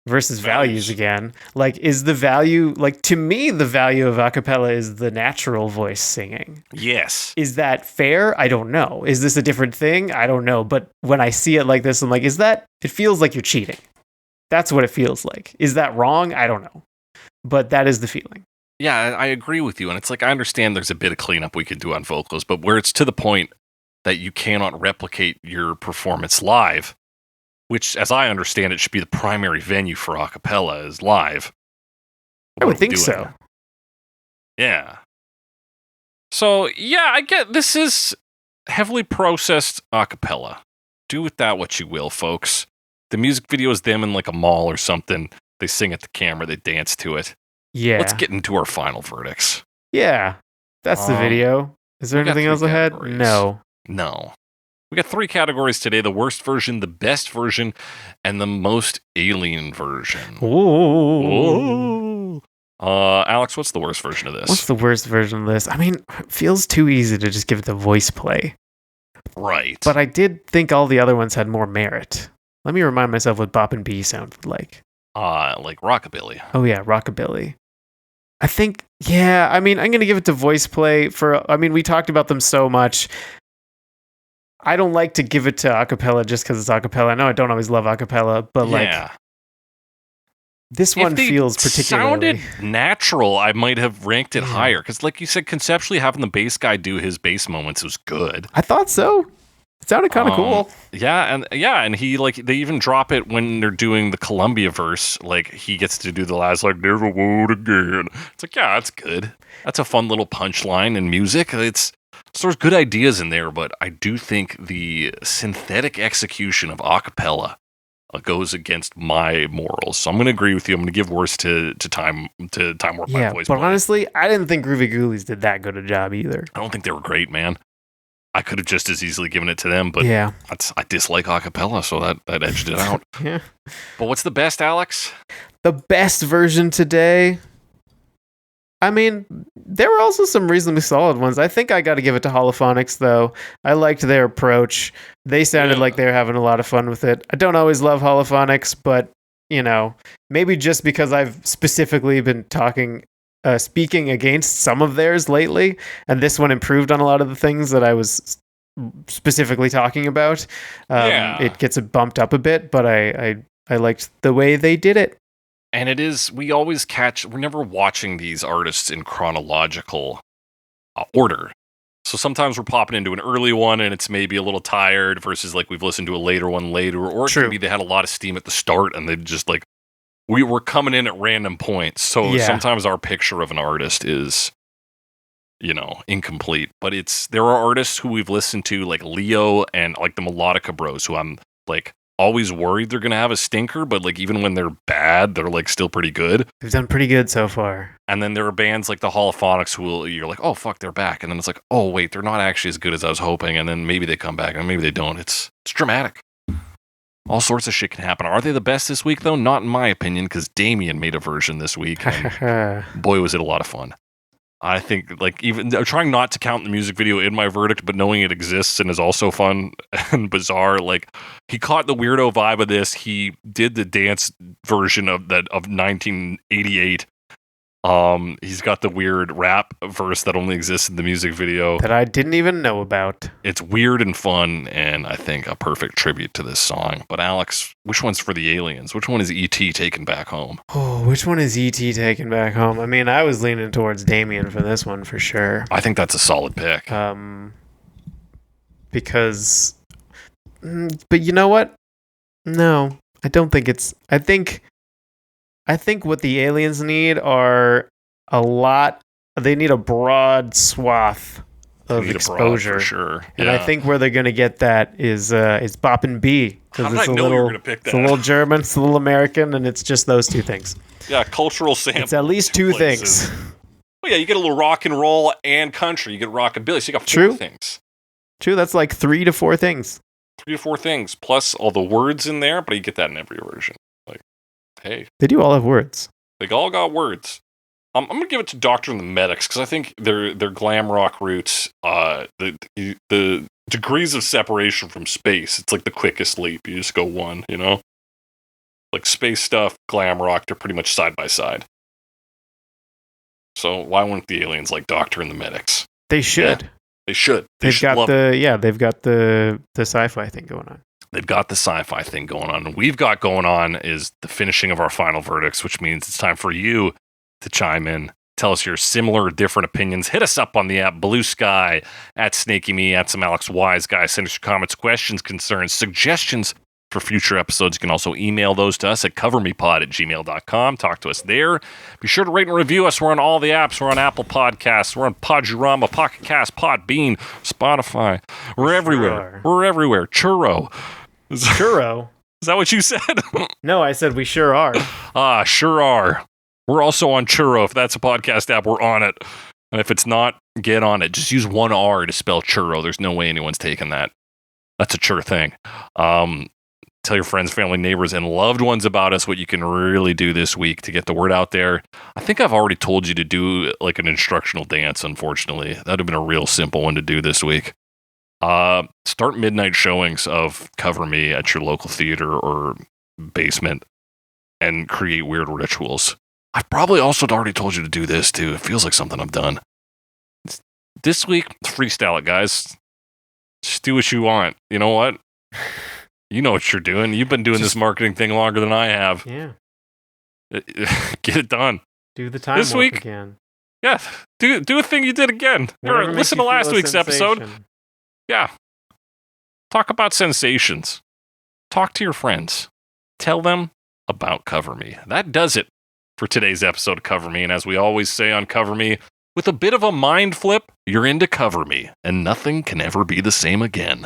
values again. Like, is the value, like, to me, the value of acapella is the natural voice singing. yes. Is that fair? I don't know. Is this a different thing? I don't know. But when I see it like this, I'm like, it feels like you're cheating. That's what it feels like. Is that wrong? I don't know. But that is the feeling. Yeah, I agree with you. And it's like, I understand there's a bit of cleanup we could do on vocals, but where it's to the point that you cannot replicate your performance live, which, as I understand it, should be the primary venue for a cappella is live. I would think so. Yeah. So, yeah, I get this is heavily processed a cappella. Do with that what you will, folks. The music video is them in like a mall or something. They sing at the camera, they dance to it. Yeah. Let's get into our final verdicts. Yeah. That's the video. Is there anything else ahead? No. We got 3 categories today: the worst version, the best version, and the most alien version. Ooh. Alex, what's the worst version of this? What's the worst version of this? I mean, it feels too easy to just give it to VoicePlay. Right. But I did think all the other ones had more merit. Let me remind myself what Boppin B sounded like. Like rockabilly. Oh yeah, rockabilly. I think, yeah, I mean, I'm going to give it to VoicePlay we talked about them so much. I don't like to give it to acapella just because it's acapella. I know I don't always love acapella, but like, this one feels particularly... sounded natural, I might have ranked it higher. Because like you said, conceptually having the bass guy do his bass moments was good. I thought so. It sounded kind of cool. And he, like, they even drop it when they're doing the Columbia verse. Like, he gets to do the last, like, never would again. It's like, yeah, that's good. That's a fun little punchline in music. So there's good ideas in there, but I do think the synthetic execution of acapella goes against my morals. So I'm going to agree with you. I'm going to give worst to Time Warp by Voice. But honestly, I didn't think Groovie Ghoulies did that good a job either. I don't think they were great, man. I could have just as easily given it to them, but Yeah. I dislike acapella, so that edged it out. Yeah. But what's the best, Alex? The best version today. I mean, there were also some reasonably solid ones. I think I got to give it to Holophonics, though. I liked their approach. They sounded like they were having a lot of fun with it. I don't always love Holophonics, but, you know, maybe just because I've specifically been speaking against some of theirs lately, and this one improved on a lot of the things that I was specifically talking about. It gets bumped up a bit, but I liked the way they did it. And it is, we're never watching these artists in chronological order. So sometimes we're popping into an early one and it's maybe a little tired versus like we've listened to a later one later. Or it could be they had a lot of steam at the start and they just like, we were coming in at random points. So sometimes our picture of an artist is, you know, incomplete. But there are artists who we've listened to like Leo and like the Melodica Bros, who I'm like, always worried they're going to have a stinker, but like even when they're bad, they're like still pretty good. They've done pretty good so far. And then there are bands like the Holophonics who you're like, oh fuck, they're back. And then it's like, oh wait, they're not actually as good as I was hoping. And then maybe they come back and maybe they don't. It's dramatic. All sorts of shit can happen. Are they the best this week though? Not in my opinion, because Damian made a version this week. And boy, was it a lot of fun. I think, like, even trying not to count the music video in my verdict, but knowing it exists and is also fun and bizarre. Like, he caught the weirdo vibe of this. He did the dance version of 1988. He's got the weird rap verse that only exists in the music video that I didn't even know about. It's weird and fun, and I think a perfect tribute to this song. But Alex, which one's for the aliens? Which one is E.T. taken back home? Oh, which one is E.T. taken back home? I mean, I was leaning towards Damian for this one for sure. I think that's a solid pick. Because, but you know what? No, I don't think it's. I think what the aliens need are they need a broad swath of exposure. For sure. And I think where they're going to get that is Boppin B. How did I know you were going to pick that? It's a little German, it's a little American, and it's just those two things. Yeah, cultural sample. It's at least two things. Well, yeah, you get a little rock and roll and country. You get rockabilly, so you got four things. True, that's like 3 to 4 things. 3 to 4 things, plus all the words in there, but you get that in every version. Like, hey. They do all have words. They all got words. I'm going to give it to Doctor and the Medics, because I think their glam rock roots, the degrees of separation from space, it's like the quickest leap. You just go one, you know? Like space stuff, glam rock, they're pretty much side by side. So why wouldn't the aliens like Doctor and the Medics? They should. Yeah, they should. They've got the sci-fi thing going on. They've got the sci-fi thing going on. And we've got going on is the finishing of our final verdicts, which means it's time for you to chime in. Tell us your similar or different opinions. Hit us up on the app Blue Sky, at Snakey Me, at Some Alex Wise Guy. Send us your comments, questions, concerns, suggestions for future episodes. You can also email those to us at covermepod@gmail.com. Talk to us there. Be sure to rate and review us. We're on all the apps. We're on Apple Podcasts. We're on Podurama, Pocket Cast, Podbean, Spotify. We're everywhere. We're everywhere. Churro. Churro? Is that what you said? No, I said we sure are. Sure are. We're also on Churro. If that's a podcast app, we're on it. And if it's not, get on it. Just use one R to spell churro. There's no way anyone's taking that. That's a sure thing. Tell your friends, family, neighbors, and loved ones about us, what you can really do this week to get the word out there. I think I've already told you to do like an instructional dance, unfortunately. That would have been a real simple one to do this week. Start midnight showings of Cover Me at your local theater or basement and create weird rituals. I've probably also already told you to do this too. It feels like something I've done. This week, freestyle it, guys. Just do what you want. You know what? You know what you're doing. You've been doing this marketing thing longer than I have. Yeah. Get it done. Do the time this week again. Yeah. Do a thing you did again. Listen to last week's episode. Yeah. Talk about sensations. Talk to your friends. Tell them about Cover Me. That does it for today's episode of Cover Me. And as we always say on Cover Me, with a bit of a mind flip, you're into Cover Me, and nothing can ever be the same again.